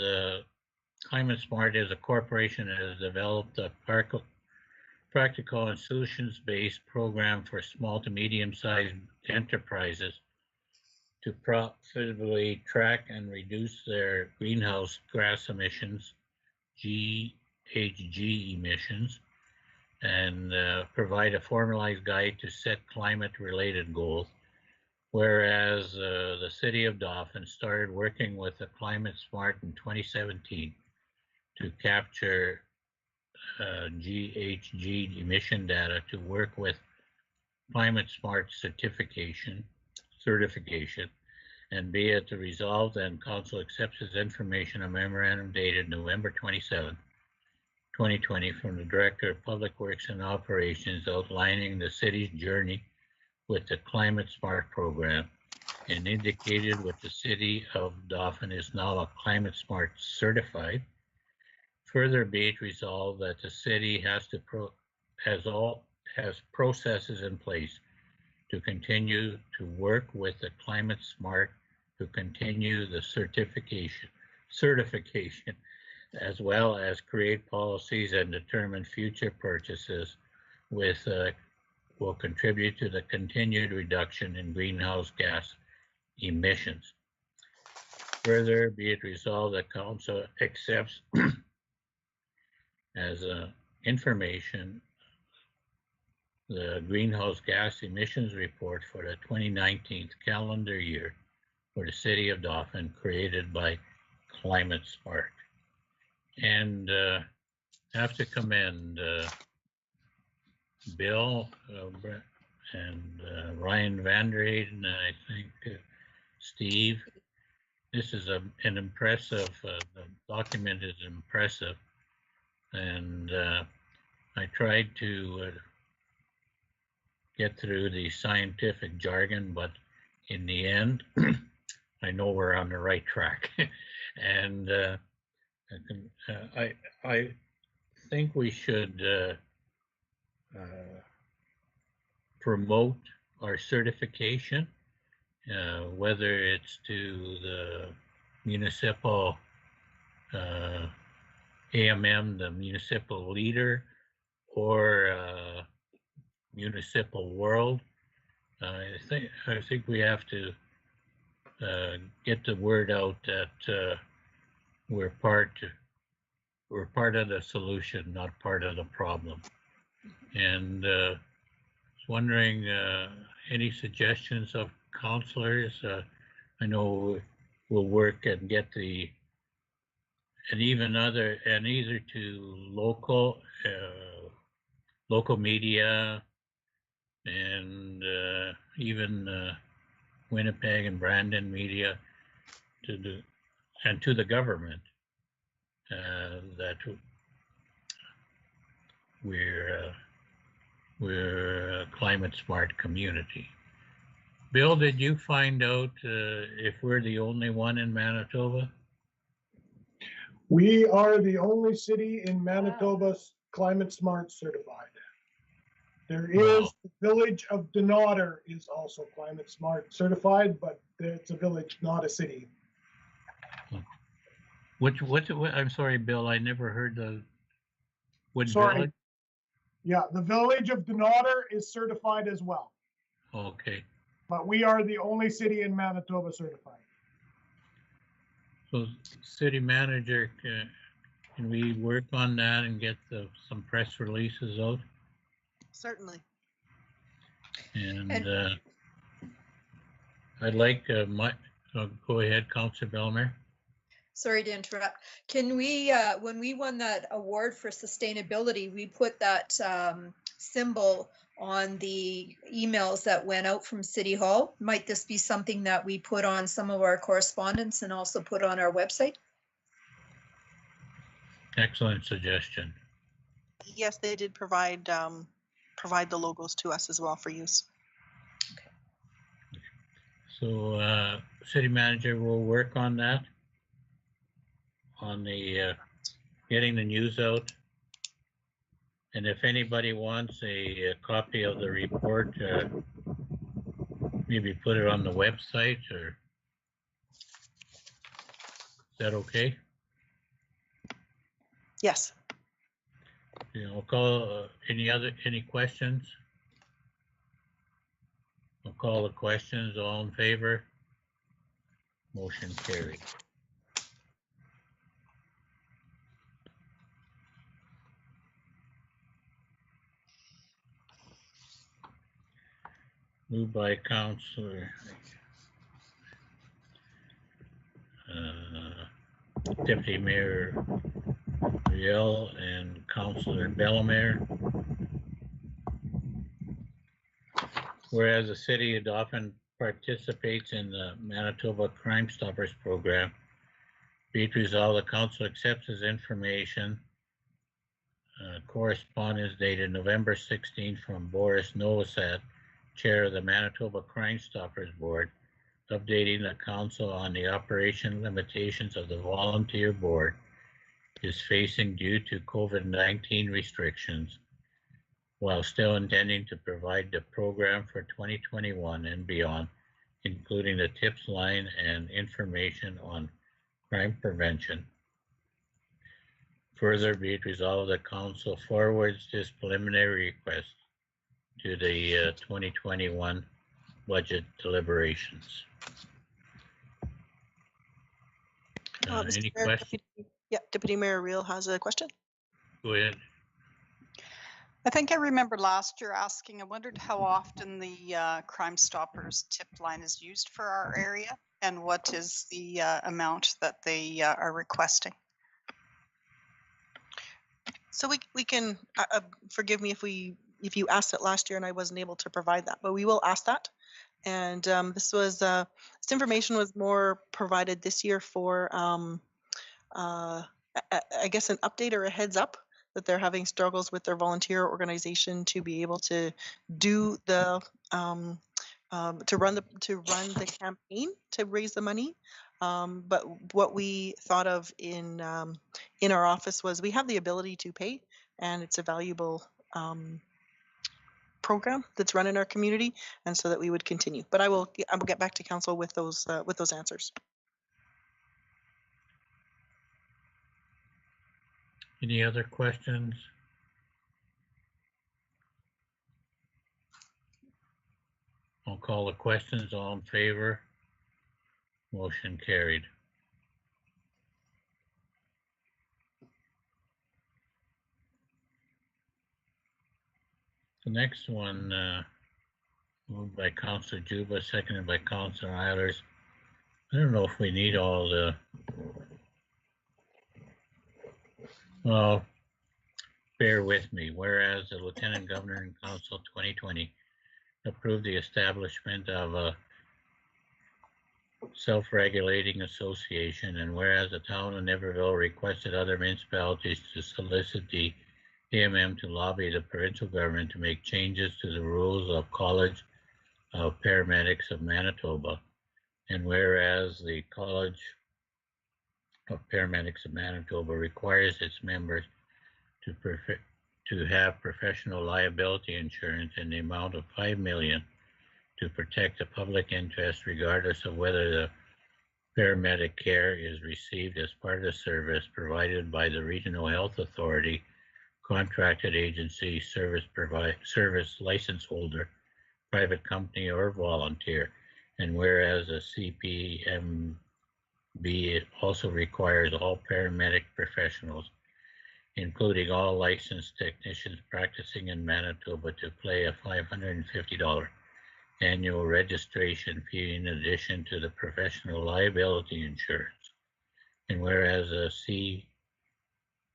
[SPEAKER 1] Climate Smart as a corporation has developed a practical and solutions-based program for small to medium-sized enterprises to profitably track and reduce their greenhouse gas emissions, GHG emissions, and provide a formalized guide to set climate-related goals. Whereas the City of Dauphin started working with the Climate Smart in 2017 to capture GHG emission data to work with Climate Smart certification, and be it resolved and Council accepts this information, a memorandum dated November 27, 2020 from the Director of Public Works and Operations outlining the city's journey with the Climate Smart program, and indicated with the City of Dauphin is now a Climate Smart certified. Further be it resolved that the city has processes in place to continue to work with the Climate Smart to continue the certification, as well as create policies and determine future purchases with will contribute to the continued reduction in greenhouse gas emissions. Further, be it resolved that Council accepts as information the greenhouse gas emissions report for the 2019 calendar year for the City of Dauphin, created by Climate Smart. And have to commend Bill and Ryan Vanderheyden, I think Steve. This is an impressive, the document is impressive. And I tried to get through the scientific jargon, but in the end, I know we're on the right track. And I think we should promote our certification, whether it's to the municipal AMM, the municipal leader, or municipal world. I think we have to get the word out that we're part of the solution, not part of the problem. And I was wondering, any suggestions of counselors? I know we'll work and get either to local media and even Winnipeg and Brandon media to the government that we're a climate smart community. Bill, did you find out if we're the only one in Manitoba?
[SPEAKER 8] We are the only city in Manitoba climate smart certified. There is the village of Denauder is also climate smart certified, but it's a village, not a city.
[SPEAKER 1] I'm sorry, Bill, I never heard the
[SPEAKER 8] Sorry.
[SPEAKER 1] village?
[SPEAKER 8] Yeah, the village of Denauder is certified as well,
[SPEAKER 1] Okay.
[SPEAKER 8] but we are the only city in Manitoba certified.
[SPEAKER 1] So city manager, can we work on that and get some press releases out?
[SPEAKER 2] Certainly.
[SPEAKER 1] And I'd like go ahead, Councillor Bellemare.
[SPEAKER 6] Sorry to interrupt. Can we, when we won that award for sustainability, we put that symbol on the emails that went out from City Hall? Might this be something that we put on some of our correspondence and also put on our website?
[SPEAKER 1] Excellent suggestion.
[SPEAKER 2] Yes, they did provide the logos to us as well for use.
[SPEAKER 1] So city manager will work on that, on the getting the news out. And if anybody wants a copy of the report, maybe put it on the website, or is that okay?
[SPEAKER 2] Yes.
[SPEAKER 1] I'll call any questions? I'll call the questions. All in favor? Motion carried. Moved by Councillor Deputy Mayor Riel and Councillor Bellemare. Whereas the city often participates in the Manitoba Crime Stoppers program, be it resolved, the council accepts this information. Correspondence dated November 16 from Boris Novosad, Chair of the Manitoba Crime Stoppers Board, updating the council on the operation limitations of the volunteer board is facing due to COVID-19 restrictions, while still intending to provide the program for 2021 and beyond, including the tips line and information on crime prevention. Further, be it resolved that council forwards this preliminary request to the 2021 budget deliberations. Any questions?
[SPEAKER 2] Deputy Mayor Reel has a question.
[SPEAKER 1] Go ahead.
[SPEAKER 9] I think I remember last year asking, I wondered how often the Crime Stoppers tip line is used for our area and what is the amount that they are requesting.
[SPEAKER 2] So we can, forgive me if you asked it last year and I wasn't able to provide that, but we will ask that. And this information was more provided this year for, I guess, an update or a heads up that they're having struggles with their volunteer organization to be able to do the to run the campaign to raise the money. But what we thought of in our office was we have the ability to pay, and it's a valuable program that's run in our community, and so that we would continue. But I will get back to council with those answers.
[SPEAKER 1] Any other questions? I'll call the questions. All in favor? Motion carried. The next one, moved by Councillor Juba, seconded by Councillor Eilers. I don't know if we need all the, well, bear with me. Whereas the Lieutenant Governor and Council 2020 approved the establishment of a self-regulating association, and whereas the town of Niverville requested other municipalities to solicit the AMM to lobby the provincial government to make changes to the rules of College of Paramedics of Manitoba, and whereas the College of Paramedics of Manitoba requires its members to have professional liability insurance in the amount of $5 million to protect the public interest, regardless of whether the paramedic care is received as part of the service provided by the Regional Health Authority, contracted agency, service license holder, private company, or volunteer. And whereas a CPMB also requires all paramedic professionals, including all licensed technicians practicing in Manitoba, to pay a $550 annual registration fee in addition to the professional liability insurance. And whereas a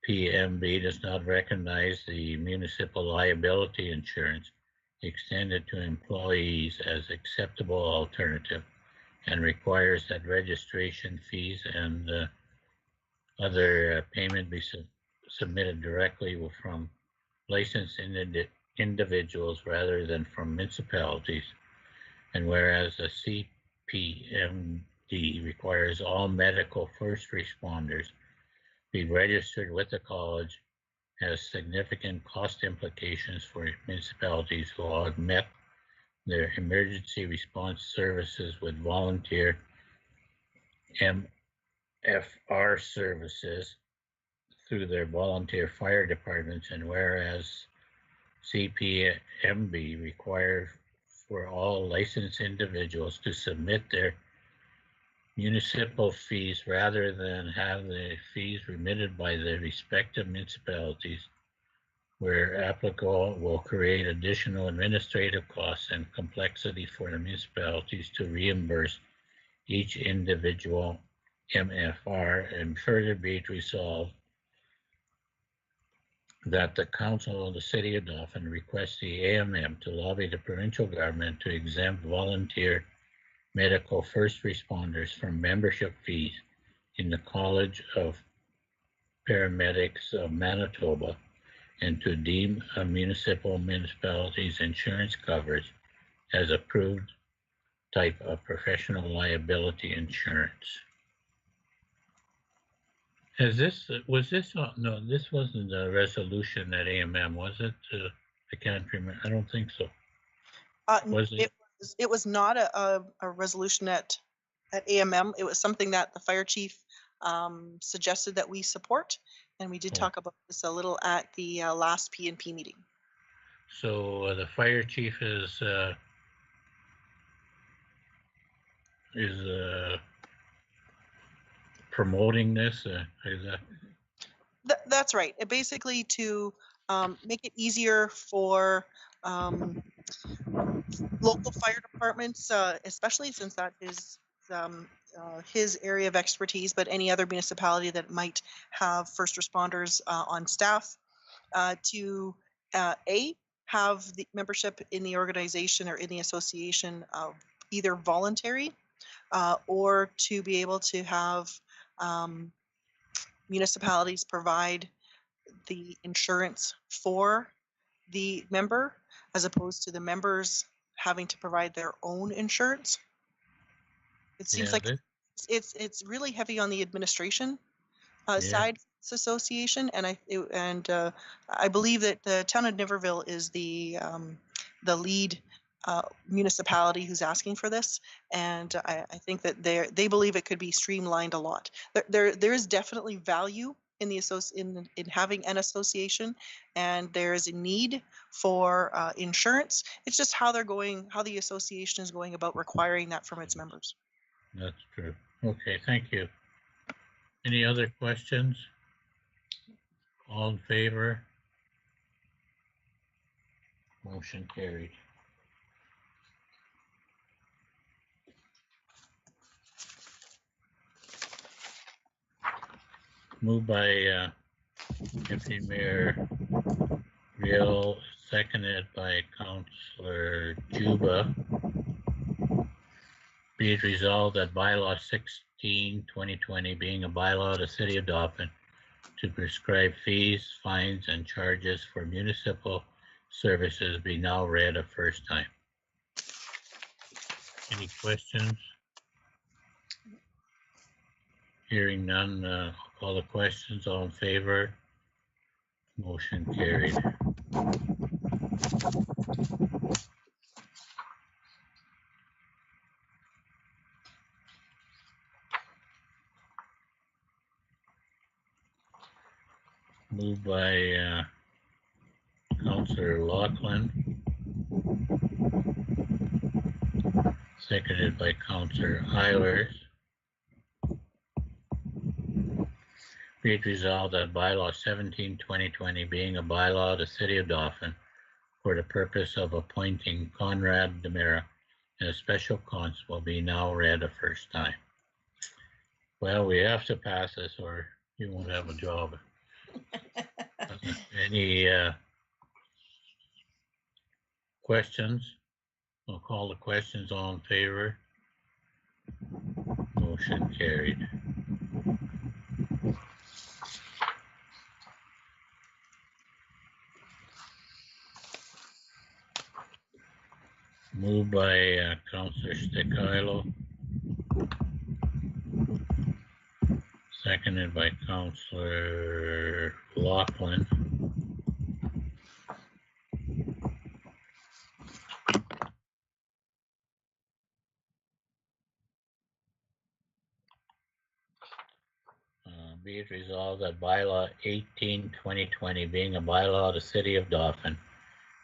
[SPEAKER 1] CPMB does not recognize the municipal liability insurance extended to employees as acceptable alternative, and requires that registration fees and other payment be submitted directly from licensed individuals rather than from municipalities. And whereas a CPMD requires all medical first responders be registered with the college, has significant cost implications for municipalities who have met their emergency response services with volunteer MFR services through their volunteer fire departments, and whereas CPMB requires for all licensed individuals to submit their municipal fees rather than have the fees remitted by the respective municipalities, where applicable, will create additional administrative costs and complexity for the municipalities to reimburse each individual MFR, and further be it resolved that the Council of the City of Dauphin requests the AMM to lobby the provincial government to exempt volunteer medical first responders from membership fees in the College of Paramedics of Manitoba, and to deem a municipality's insurance coverage as approved type of professional liability insurance. Was this, no, this wasn't a resolution at AMM, was it? I can't remember, I don't think so. Was it?
[SPEAKER 2] It was not a resolution at AMM. It was something that the fire chief suggested that we support. And we did talk about this a little at the last PNP meeting.
[SPEAKER 1] So the fire chief is promoting this?
[SPEAKER 2] That's right. Basically to make it easier for local fire departments, especially since that is his area of expertise, but any other municipality that might have first responders on staff, to have the membership in the organization or in the association either voluntary or to be able to have municipalities provide the insurance for the member, as opposed to the members having to provide their own insurance. It seems like it's really heavy on the administration side of this association, and I believe that the town of Niverville is the lead municipality who's asking for this, and I think that they believe it could be streamlined a lot. There is definitely value in the in having an association, and there is a need for insurance. It's just how how the association is going about requiring that from its members.
[SPEAKER 1] That's true. Okay, thank you. Any other questions? All in favor? Motion carried. Moved by Deputy Mayor Real, seconded by Councillor Juba. Be it resolved that bylaw 16/2020 being a bylaw of the City of Dauphin to prescribe fees, fines, and charges for municipal services be now read a first time. Any questions? Hearing none, I'll call the questions. All in favor? Motion carried. Moved by Councillor Loughlin, seconded by Councillor Eilers. Be it resolved that bylaw 17/2020 being a bylaw of the City of Dauphin for the purpose of appointing Conrad Demera as a special constable be now read a first time. Well, we have to pass this or you won't have a job. Any questions? I'll call the questions. All in favor? Motion carried. Moved by Councillor Sticilo, seconded by Councillor Loughlin. Be it resolved that bylaw 18/2020 being a bylaw of the City of Dauphin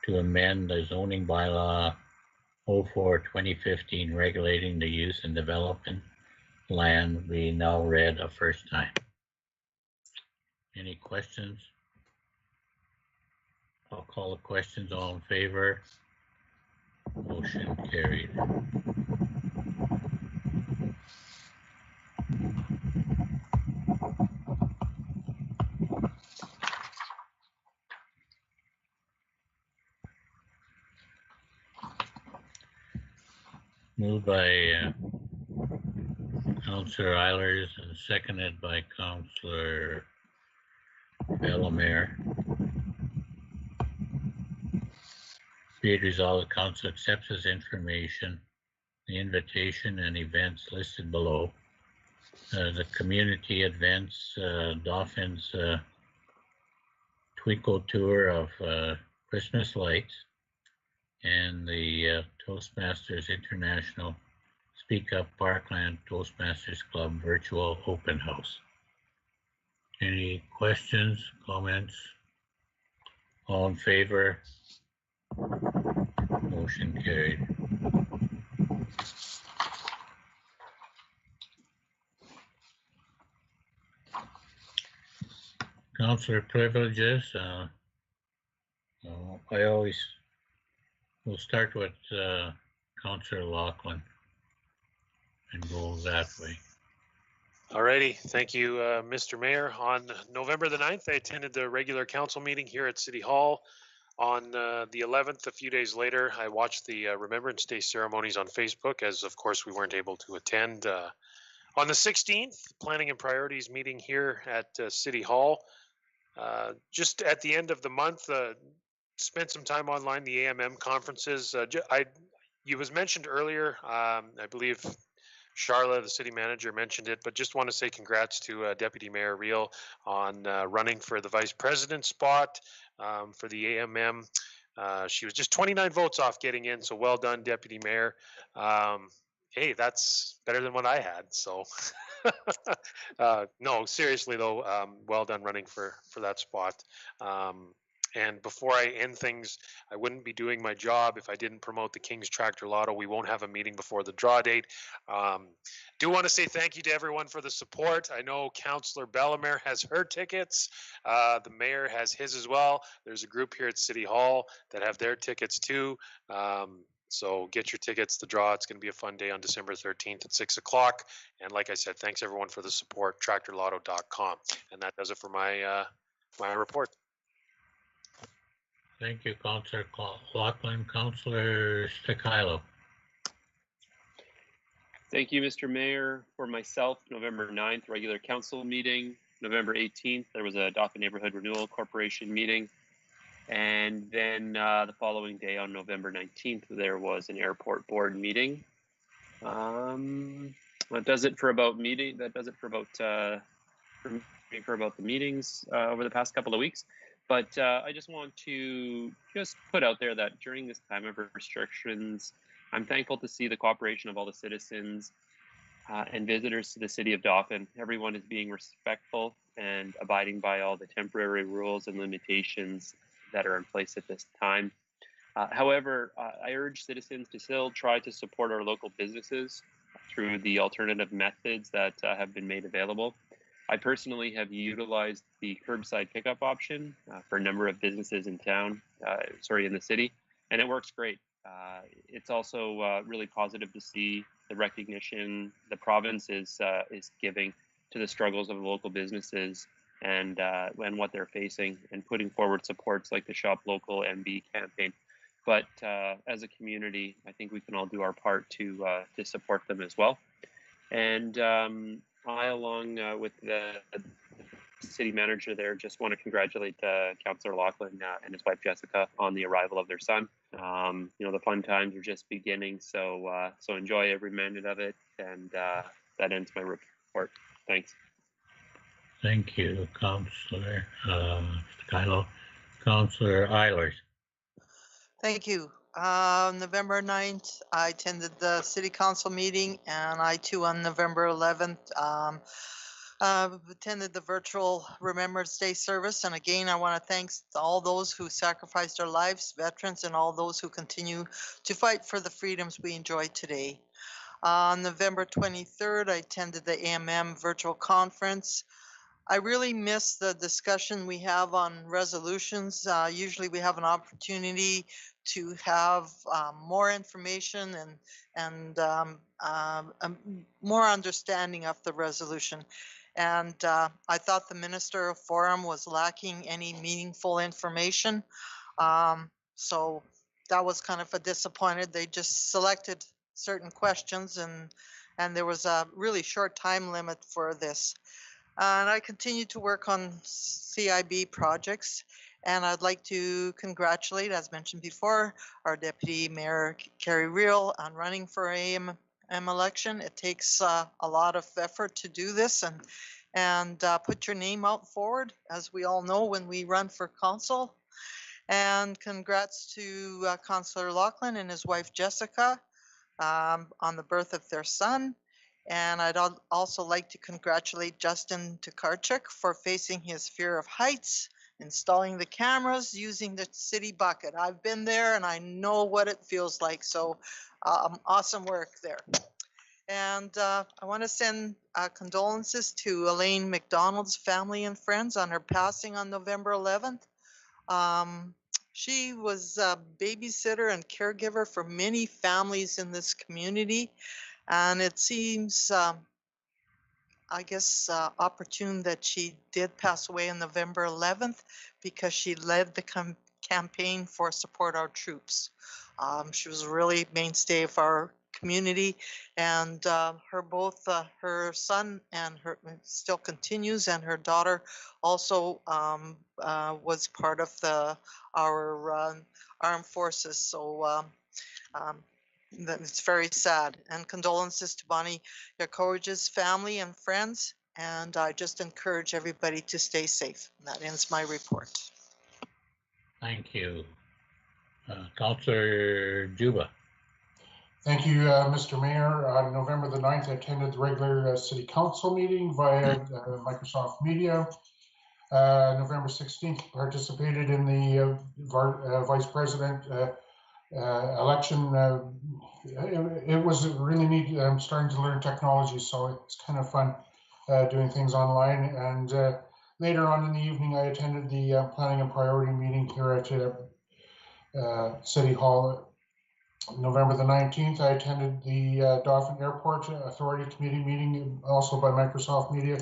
[SPEAKER 1] to amend the zoning bylaw 04/2015 regulating the use and development land be now read a first time. Any questions? I'll call the questions. All in favor? Motion carried. Moved by Councillor Eilers and seconded by Councillor Bellemare. Be it resolved, the council accepts as information the invitation and events listed below. The community events, Dauphin's Twinkle Tour of Christmas Lights, and the Toastmasters International Speak Up Parkland Toastmasters Club virtual open house. Any questions, comments? All in favor? Motion carried. Councillor privileges. I always will start with Councillor Loughlin and go that way.
[SPEAKER 4] Alrighty, thank you, Mr. Mayor. On November the 9th, I attended the regular council meeting here at City Hall. On the 11th, a few days later, I watched the Remembrance Day ceremonies on Facebook, as of course we weren't able to attend. On the 16th, planning and priorities meeting here at City Hall. Just at the end of the month, spent some time online, the AMM conferences. You was mentioned earlier, I believe Charla, the city manager, mentioned it, but just want to say congrats to Deputy Mayor Real on running for the vice president spot for the AMM. She was just 29 votes off getting in, so well done, Deputy Mayor. Hey, that's better than what I had, so No, seriously though, well done running for that spot. And before I end things, I wouldn't be doing my job if I didn't promote the King's Tractor Lotto. We won't have a meeting before the draw date. Do want to say thank you to everyone for the support. I know Councillor Bellemare has her tickets. The mayor has his as well. There's a group here at City Hall that have their tickets too. So get your tickets. The draw, it's going to be a fun day on December 13th at 6 o'clock. And like I said, thanks everyone for the support, tractorlotto.com. And that does it for my my report.
[SPEAKER 1] Thank you, Councillor Loughlin. Councillor Stakilo.
[SPEAKER 5] Thank you, Mr. Mayor. For myself, November 9th, regular council meeting. November 18th, there was a Dauphin Neighborhood Renewal Corporation meeting. And then the following day on November 19th, there was an airport board meeting. That does it for about meeting. That does it for about the meetings over the past couple of weeks. But I just want to put out there that during this time of restrictions, I'm thankful to see the cooperation of all the citizens and visitors to the city of Dauphin. Everyone is being respectful and abiding by all the temporary rules and limitations that are in place at this time. However, I urge citizens to still try to support our local businesses through the alternative methods that have been made available. I personally have utilized the curbside pickup option for a number of businesses in town, in the city, and it works great. It's also really positive to see the recognition the province is giving to the struggles of local businesses and what they're facing, and putting forward supports like the Shop Local MB campaign. But as a community, I think we can all do our part to support them as well. And I, along with the city manager there, just want to congratulate Councillor Loughlin and his wife Jessica on the arrival of their son. The fun times are just beginning, so enjoy every minute of it. And that ends my report. Thanks.
[SPEAKER 1] Thank you, Councillor Stakilo. Councillor Eilers.
[SPEAKER 3] Thank you. November 9th, I attended the city council meeting, and I too on November 11th attended the virtual Remembrance Day service. And again, I want to thank all those who sacrificed their lives, veterans, and all those who continue to fight for the freedoms we enjoy today. On November 23rd, I attended the AMM virtual conference. I really miss the discussion we have on resolutions. Usually we have an opportunity to have more information and more understanding of the resolution. And I thought the Minister of Forum was lacking any meaningful information. So that was kind of a disappointed. They just selected certain questions, and there was a really short time limit for this. And I continue to work on CIB projects. And I'd like to congratulate, as mentioned before, our Deputy Mayor Carrie Real on running for AM election. It takes a lot of effort to do this and put your name out forward, as we all know when we run for council. And congrats to Councillor Loughlin and his wife Jessica on the birth of their son. And I'd also like to congratulate Justin Tokarczuk for facing his fear of heights, installing the cameras, using the city bucket. I've been there and I know what it feels like. So awesome work there. And I want to send condolences to Elaine McDonald's family and friends on her passing on November 11th. She was a babysitter and caregiver for many families in this community. And it seems, opportune that she did pass away on November 11th because she led the campaign for Support Our Troops. She was a really mainstay of our community, and her son and her still continues, and her daughter also was part of our armed forces. So it's very sad. And condolences to Bonnie Yakovich's family and friends. And I just encourage everybody to stay safe. And that ends my report.
[SPEAKER 1] Thank you. Councillor Juba.
[SPEAKER 7] Thank you, Mr. Mayor. On November the 9th, I attended the regular city council meeting via Microsoft Media. November 16th, participated in the vice president election. It was really neat. I'm starting to learn technology, so it's kind of fun doing things online. And later on in the evening, I attended the planning and priority meeting here at City Hall. November the 19th, I attended the Dauphin Airport Authority Committee meeting, also by Microsoft Media.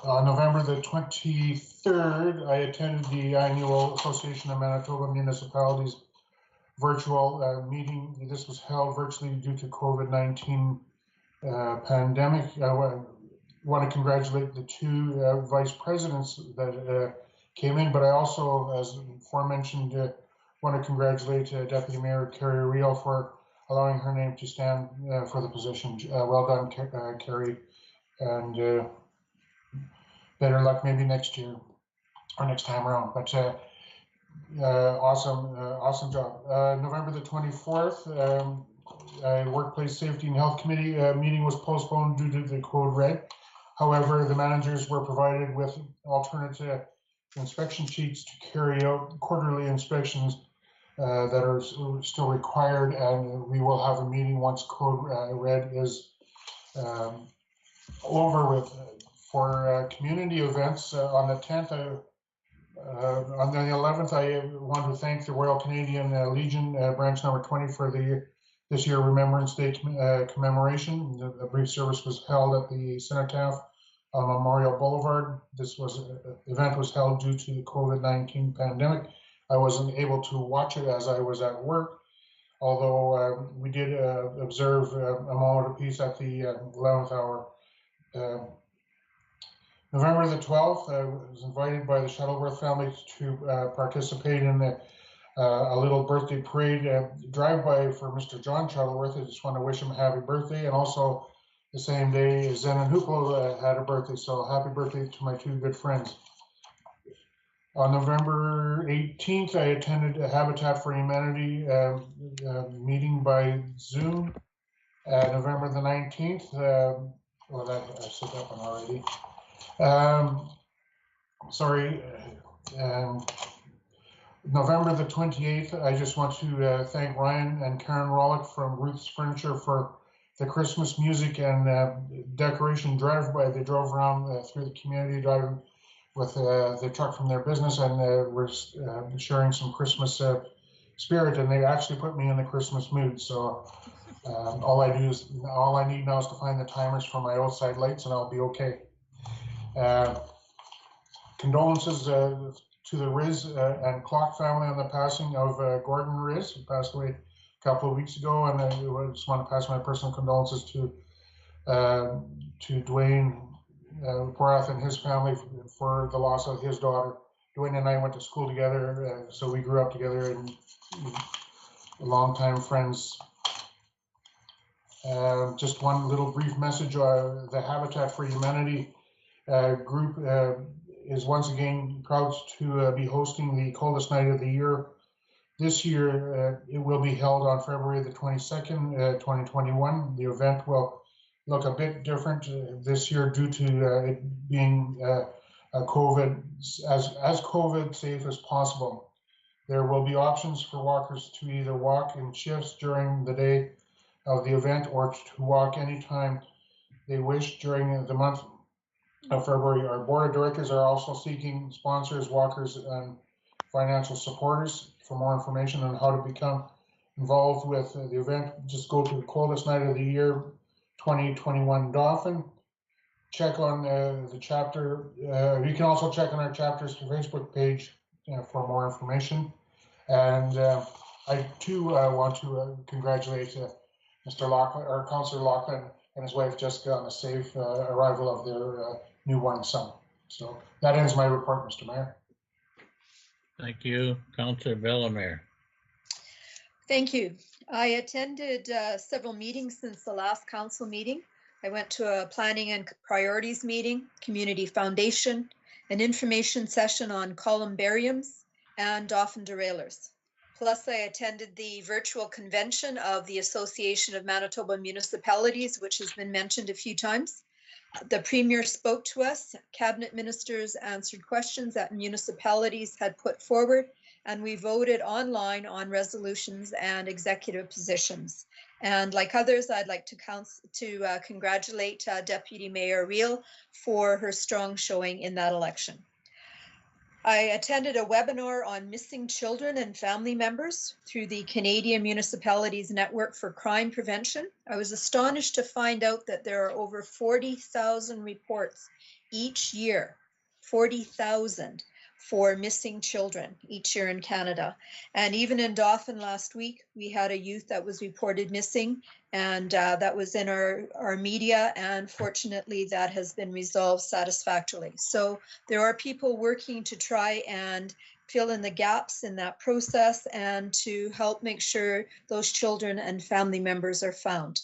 [SPEAKER 7] On November the 23rd, I attended the annual Association of Manitoba Municipalities virtual meeting. This was held virtually due to COVID-19 pandemic. I want to congratulate the two vice presidents that came in, but I also, as aforementioned, want to congratulate Deputy Mayor Kerry Real for allowing her name to stand for the position. Well done, Kerry, and better luck maybe next year or next time around. But awesome job. November the 24th, Workplace Safety and Health Committee meeting was postponed due to the code red. However, the managers were provided with alternative inspection sheets to carry out quarterly inspections that are still required, and we will have a meeting once code red is over with. For community events on the 10th, on the 11th, I want to thank the Royal Canadian Legion branch number 20 for this year Remembrance Day commemoration. The brief service was held at the Cenotaph on Memorial Boulevard. This event was held due to the COVID-19 pandemic. I wasn't able to watch it as I was at work, although we did observe a moment of peace at the 11th hour. November the 12th, I was invited by the Shuttleworth family to participate in a little birthday parade drive-by for Mr. John Shuttleworth. I just want to wish him a happy birthday, and also the same day Zenon Huplo had a birthday, so happy birthday to my two good friends. On November 18th, I attended a Habitat for Humanity meeting by Zoom. November the 19th, well, I said that one already. November the 28th, I just want to thank Ryan and Karen Rollick from Ruth's Furniture for the Christmas music and decoration drive-by. They drove around through the community driving with the truck from their business, and we're sharing some Christmas spirit, and they actually put me in the Christmas mood. So all I need now is to find the timers for my outside lights, and I'll be okay. Condolences to the Riz and Clock family on the passing of Gordon Riz, who passed away a couple of weeks ago, and I just want to pass my personal condolences to Dwayne Porath and his family for the loss of his daughter. Dwayne and I went to school together, so we grew up together and longtime friends. Just one little brief message, the Habitat for Humanity group is once again proud to be hosting the coldest night of the year. This year, it will be held on February the 22nd, 2021. The event will look a bit different this year due to it being COVID, as COVID safe as possible. There will be options for walkers to either walk in shifts during the day of the event or to walk anytime they wish during the month of February. Our board of directors are also seeking sponsors, walkers, and financial supporters. For more information on how to become involved with the event, just go to the coldest night of the year 2021 Dauphin. Check on the chapter. You can also check on our chapter's Facebook page for more information. And I too want to congratulate Mr. Loughlin, or Councillor Loughlin, and his wife Jessica on the safe arrival of their newborn son. So that ends my report, Mr. Mayor.
[SPEAKER 1] Thank you, Councillor Bellemare.
[SPEAKER 6] Thank you. I attended several meetings since the last council meeting. I went to a planning and priorities meeting, community foundation, an information session on columbariums, and Dauphin derailers. Plus, I attended the virtual convention of the Association of Manitoba Municipalities, which has been mentioned a few times. The Premier spoke to us, cabinet ministers answered questions that municipalities had put forward, and we voted online on resolutions and executive positions. And like others, I'd like to congratulate Deputy Mayor Reel for her strong showing in that election. I attended a webinar on missing children and family members through the Canadian Municipalities Network for Crime Prevention. I was astonished to find out that there are over 40,000 reports each year, 40,000 for missing children each year in Canada. And even in Dauphin last week, we had a youth that was reported missing, and that was in our media, and fortunately that has been resolved satisfactorily. So there are people working to try and fill in the gaps in that process and to help make sure those children and family members are found.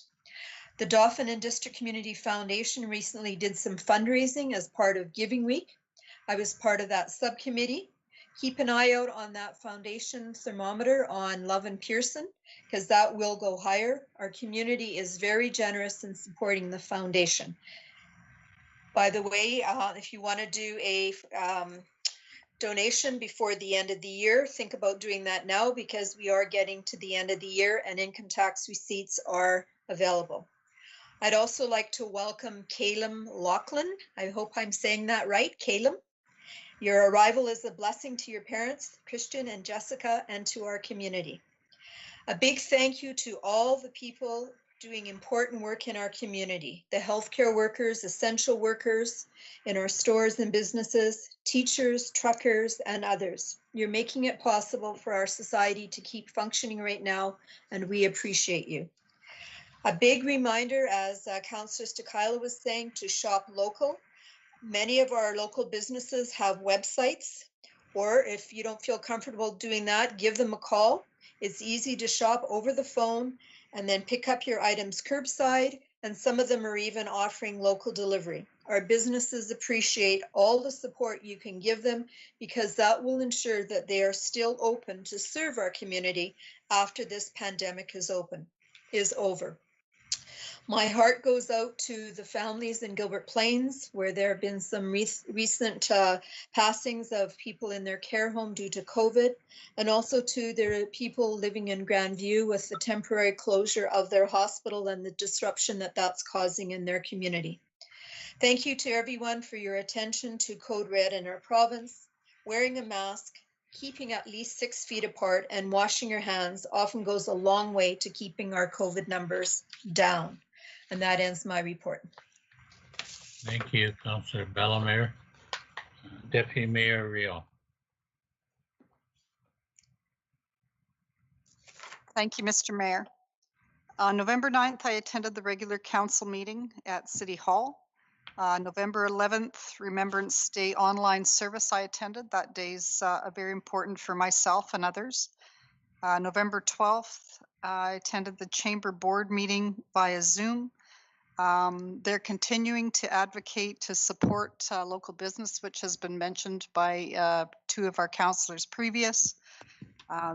[SPEAKER 6] The Dauphin and District Community Foundation recently did some fundraising as part of Giving Week. I was part of that subcommittee. Keep an eye out on that foundation thermometer on Love and Pearson, because that will go higher. Our community is very generous in supporting the foundation. By the way, if you want to do a donation before the end of the year, think about doing that now, because we are getting to the end of the year and income tax receipts are available. I'd also like to welcome Caleb Laughlin. I hope I'm saying that right, Caleb. Your arrival is a blessing to your parents, Christian and Jessica, and to our community. A big thank you to all the people doing important work in our community, the healthcare workers, essential workers in our stores and businesses, teachers, truckers, and others. You're making it possible for our society to keep functioning right now, and we appreciate you. A big reminder, as Councillor Stakila was saying, to shop local. Many of our local businesses have websites, or if you don't feel comfortable doing that, give them a call. It's easy to shop over the phone and then pick up your items curbside, and some of them are even offering local delivery. Our businesses appreciate all the support you can give them, because that will ensure that they are still open to serve our community after this pandemic is over. My heart goes out to the families in Gilbert Plains, where there have been some recent passings of people in their care home due to COVID, and also to the people living in Grandview with the temporary closure of their hospital and the disruption that that's causing in their community. Thank you to everyone for your attention to Code Red in our province. Wearing a mask, keeping at least 6 feet apart, and washing your hands often goes a long way to keeping our COVID numbers down. And that ends my report.
[SPEAKER 1] Thank you, Councillor Bellemare. Deputy Mayor Reel.
[SPEAKER 9] Thank you, Mr. Mayor. On November 9th, I attended the regular council meeting at City Hall. November 11th, Remembrance Day online service I attended. That day's very important for myself and others. November 12th, I attended the Chamber Board meeting via Zoom. They're continuing to advocate to support local business, which has been mentioned by 2 of our councillors previous.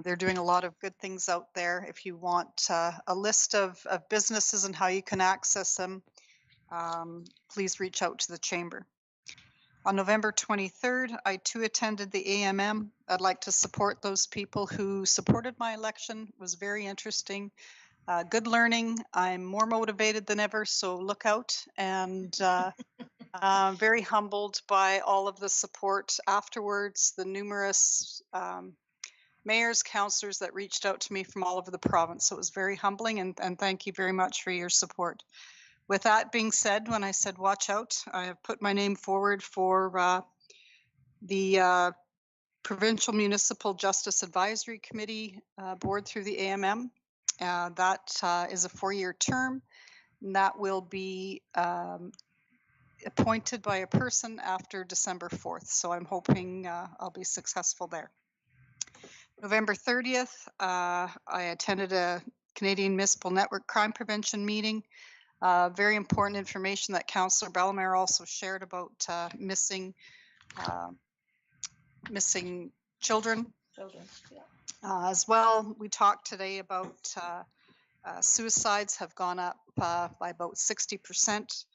[SPEAKER 9] They're doing a lot of good things out there. If you want a list of businesses and how you can access them, please reach out to the Chamber. On November 23rd, I too attended the AMM. I'd like to support those people who supported my election. It was very interesting. Good learning. I'm more motivated than ever, so look out. And very humbled by all of the support afterwards, the numerous mayors, councillors that reached out to me from all over the province. So it was very humbling, and thank you very much for your support. With that being said, when I said watch out, I have put my name forward for the Provincial Municipal Justice Advisory Committee board through the AMM. That is a 4-year term, and that will be appointed by a person after December 4th. So I'm hoping I'll be successful there. November 30th, I attended a Canadian Municipal Network Crime Prevention meeting. Very important information that Councillor Bellemare also shared about missing children.
[SPEAKER 6] children. Yeah.
[SPEAKER 9] As well, we talked today about suicides have gone up by about 60%,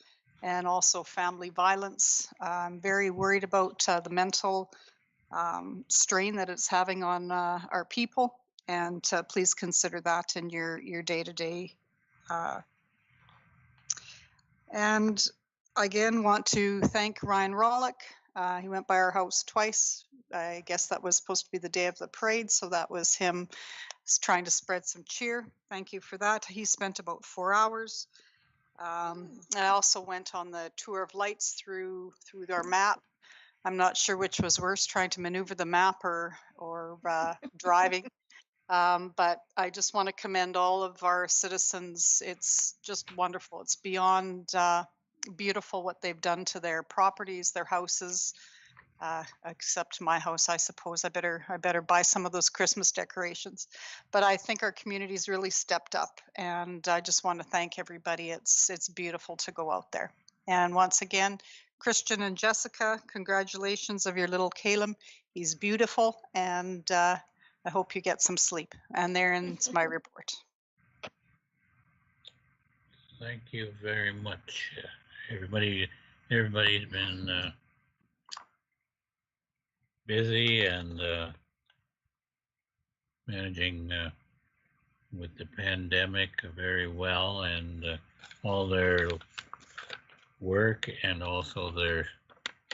[SPEAKER 9] and also family violence. I'm very worried about the mental strain that it's having on our people, and please consider that in your day-to-day. And again, want to thank Ryan Rollick. He went by our house twice. I guess that was supposed to be the day of the parade, so that was him trying to spread some cheer. Thank you for that. He spent about 4 hours. I also went on the tour of lights through our map. I'm not sure which was worse, trying to maneuver the map or driving. But I just want to commend all of our citizens. It's just wonderful. It's beyond beautiful what they've done to their properties, their houses. Except my house, I suppose. I better buy some of those Christmas decorations. But I think our community's really stepped up, and I just want to thank everybody. It's beautiful to go out there. And once again, Christian and Jessica, congratulations of your little Caleb. He's beautiful, and I hope you get some sleep. And there ends my report.
[SPEAKER 1] Thank you very much. Everybody's been busy and managing with the pandemic very well, and all their work and also their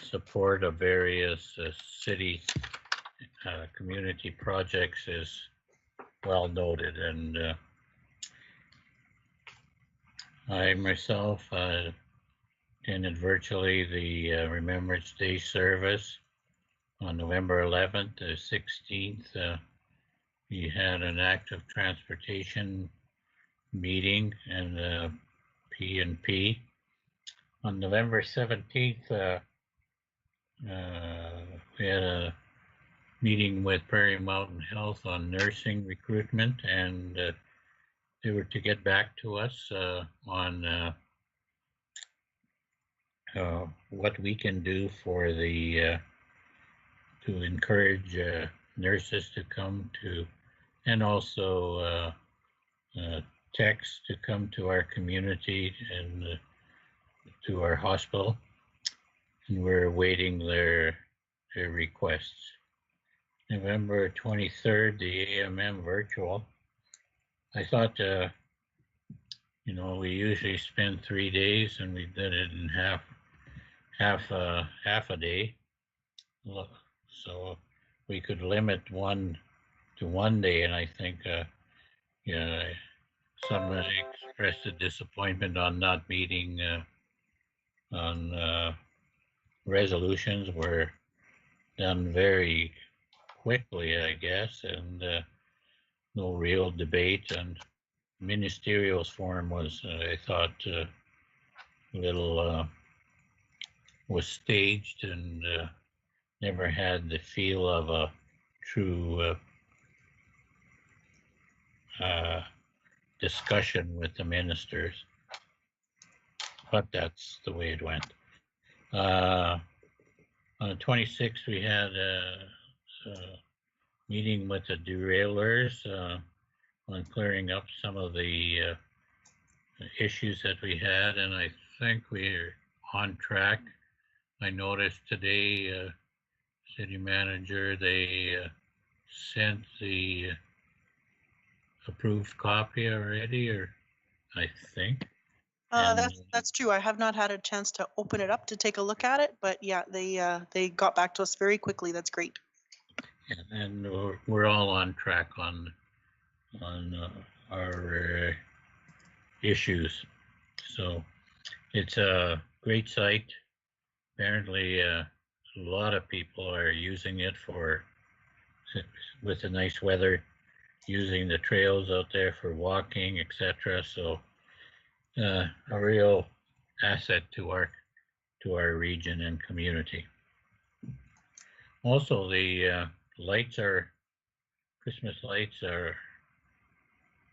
[SPEAKER 1] support of various city community projects is well noted. And I myself attended virtually the Remembrance Day service on November 11th to 16th. We had an active transportation meeting and P&P. On November 17th, we had a meeting with Prairie Mountain Health on nursing recruitment, and they were to get back to us on what we can do for the to encourage nurses to come to, and also techs to come to our community and to our hospital. And we're awaiting their requests. November 23rd, the AMM virtual. I thought, you know, we usually spend 3 days, and we did it in half a day. So we could limit one to 1 day, and I think, yeah, somebody expressed a disappointment on not meeting on resolutions were done very quickly, I guess, and no real debate. And ministerials forum was, I thought, a little was staged and never had the feel of a true discussion with the ministers. But that's the way it went. On the 26th, we had a meeting with the derailers on clearing up some of the issues that we had, and I think we're on track. I noticed today, city manager, they sent the approved copy already, or I think.
[SPEAKER 2] That's true. I have not had a chance to open it up to take a look at it, but yeah, they got back to us very quickly. That's great.
[SPEAKER 1] Yeah, and we're all on track on our issues. So it's a great site. Apparently, a lot of people are using it for, with the nice weather, using the trails out there for walking, etc. So a real asset to our region and community. Also, the Christmas lights are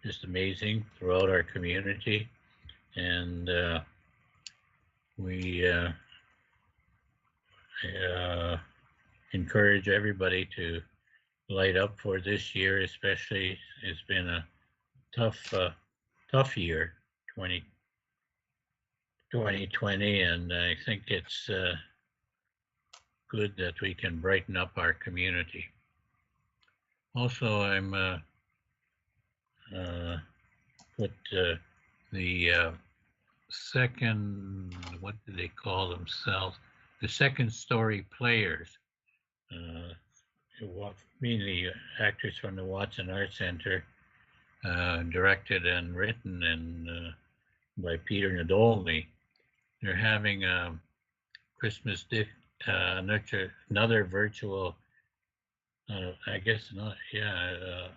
[SPEAKER 1] just amazing throughout our community, and we encourage everybody to light up for this year, especially. It's been a tough year, 2020, and I think it's good that we can brighten up our community. Also, I'm put the second, what do they call themselves? The second story players, mainly actors from the Watson Arts Center, directed and written and by Peter Nadolny. They're having a Christmas another virtual, I guess not, yeah,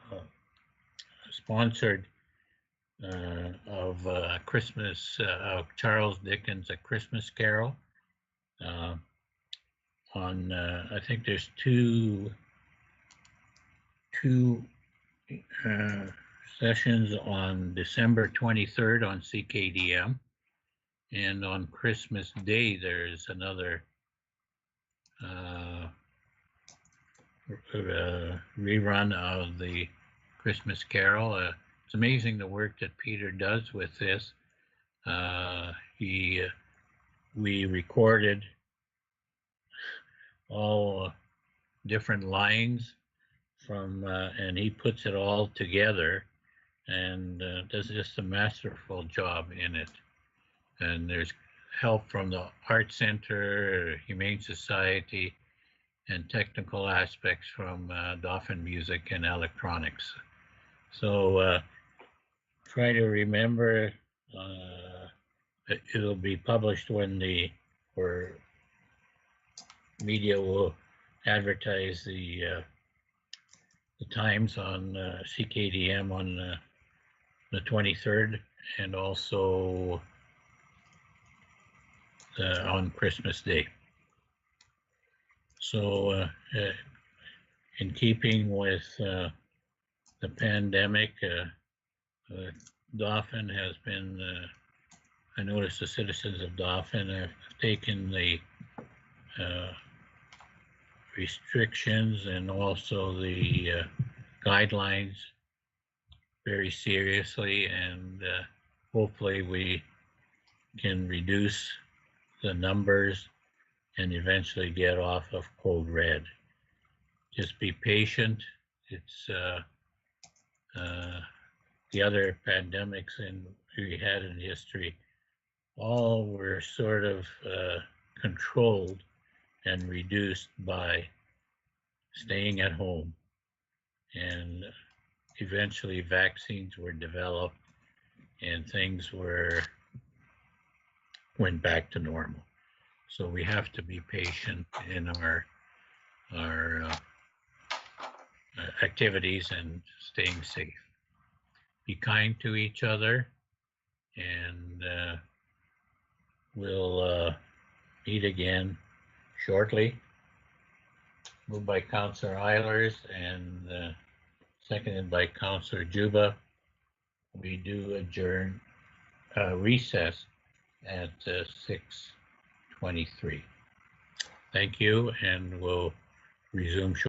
[SPEAKER 1] sponsored of Christmas, Charles Dickens' A Christmas Carol. On, I think there's two sessions on December 23rd on CKDM, and on Christmas Day there's another rerun of the Christmas Carol. It's amazing the work that Peter does with this. We recorded all different lines from, and he puts it all together and does just a masterful job in it. And there's help from the Art Center, Humane Society, and technical aspects from Dauphin Music and Electronics. So try to remember, it'll be published when or media will advertise the times on CKDM on the 23rd, and also on Christmas Day. So in keeping with the pandemic, Dauphin has been, I noticed the citizens of Dauphin have taken the restrictions and also the guidelines very seriously, and hopefully we can reduce the numbers and eventually get off of code red. Just be patient. It's the other pandemics we had in history, all were sort of controlled and reduced by staying at home, and eventually vaccines were developed and things went back to normal. So we have to be patient in our activities and staying safe. Be kind to each other, and we'll meet again shortly. Moved by Councillor Eilers and seconded by Councillor Juba. We do adjourn, recess at 6:23. Thank you, and we'll resume shortly.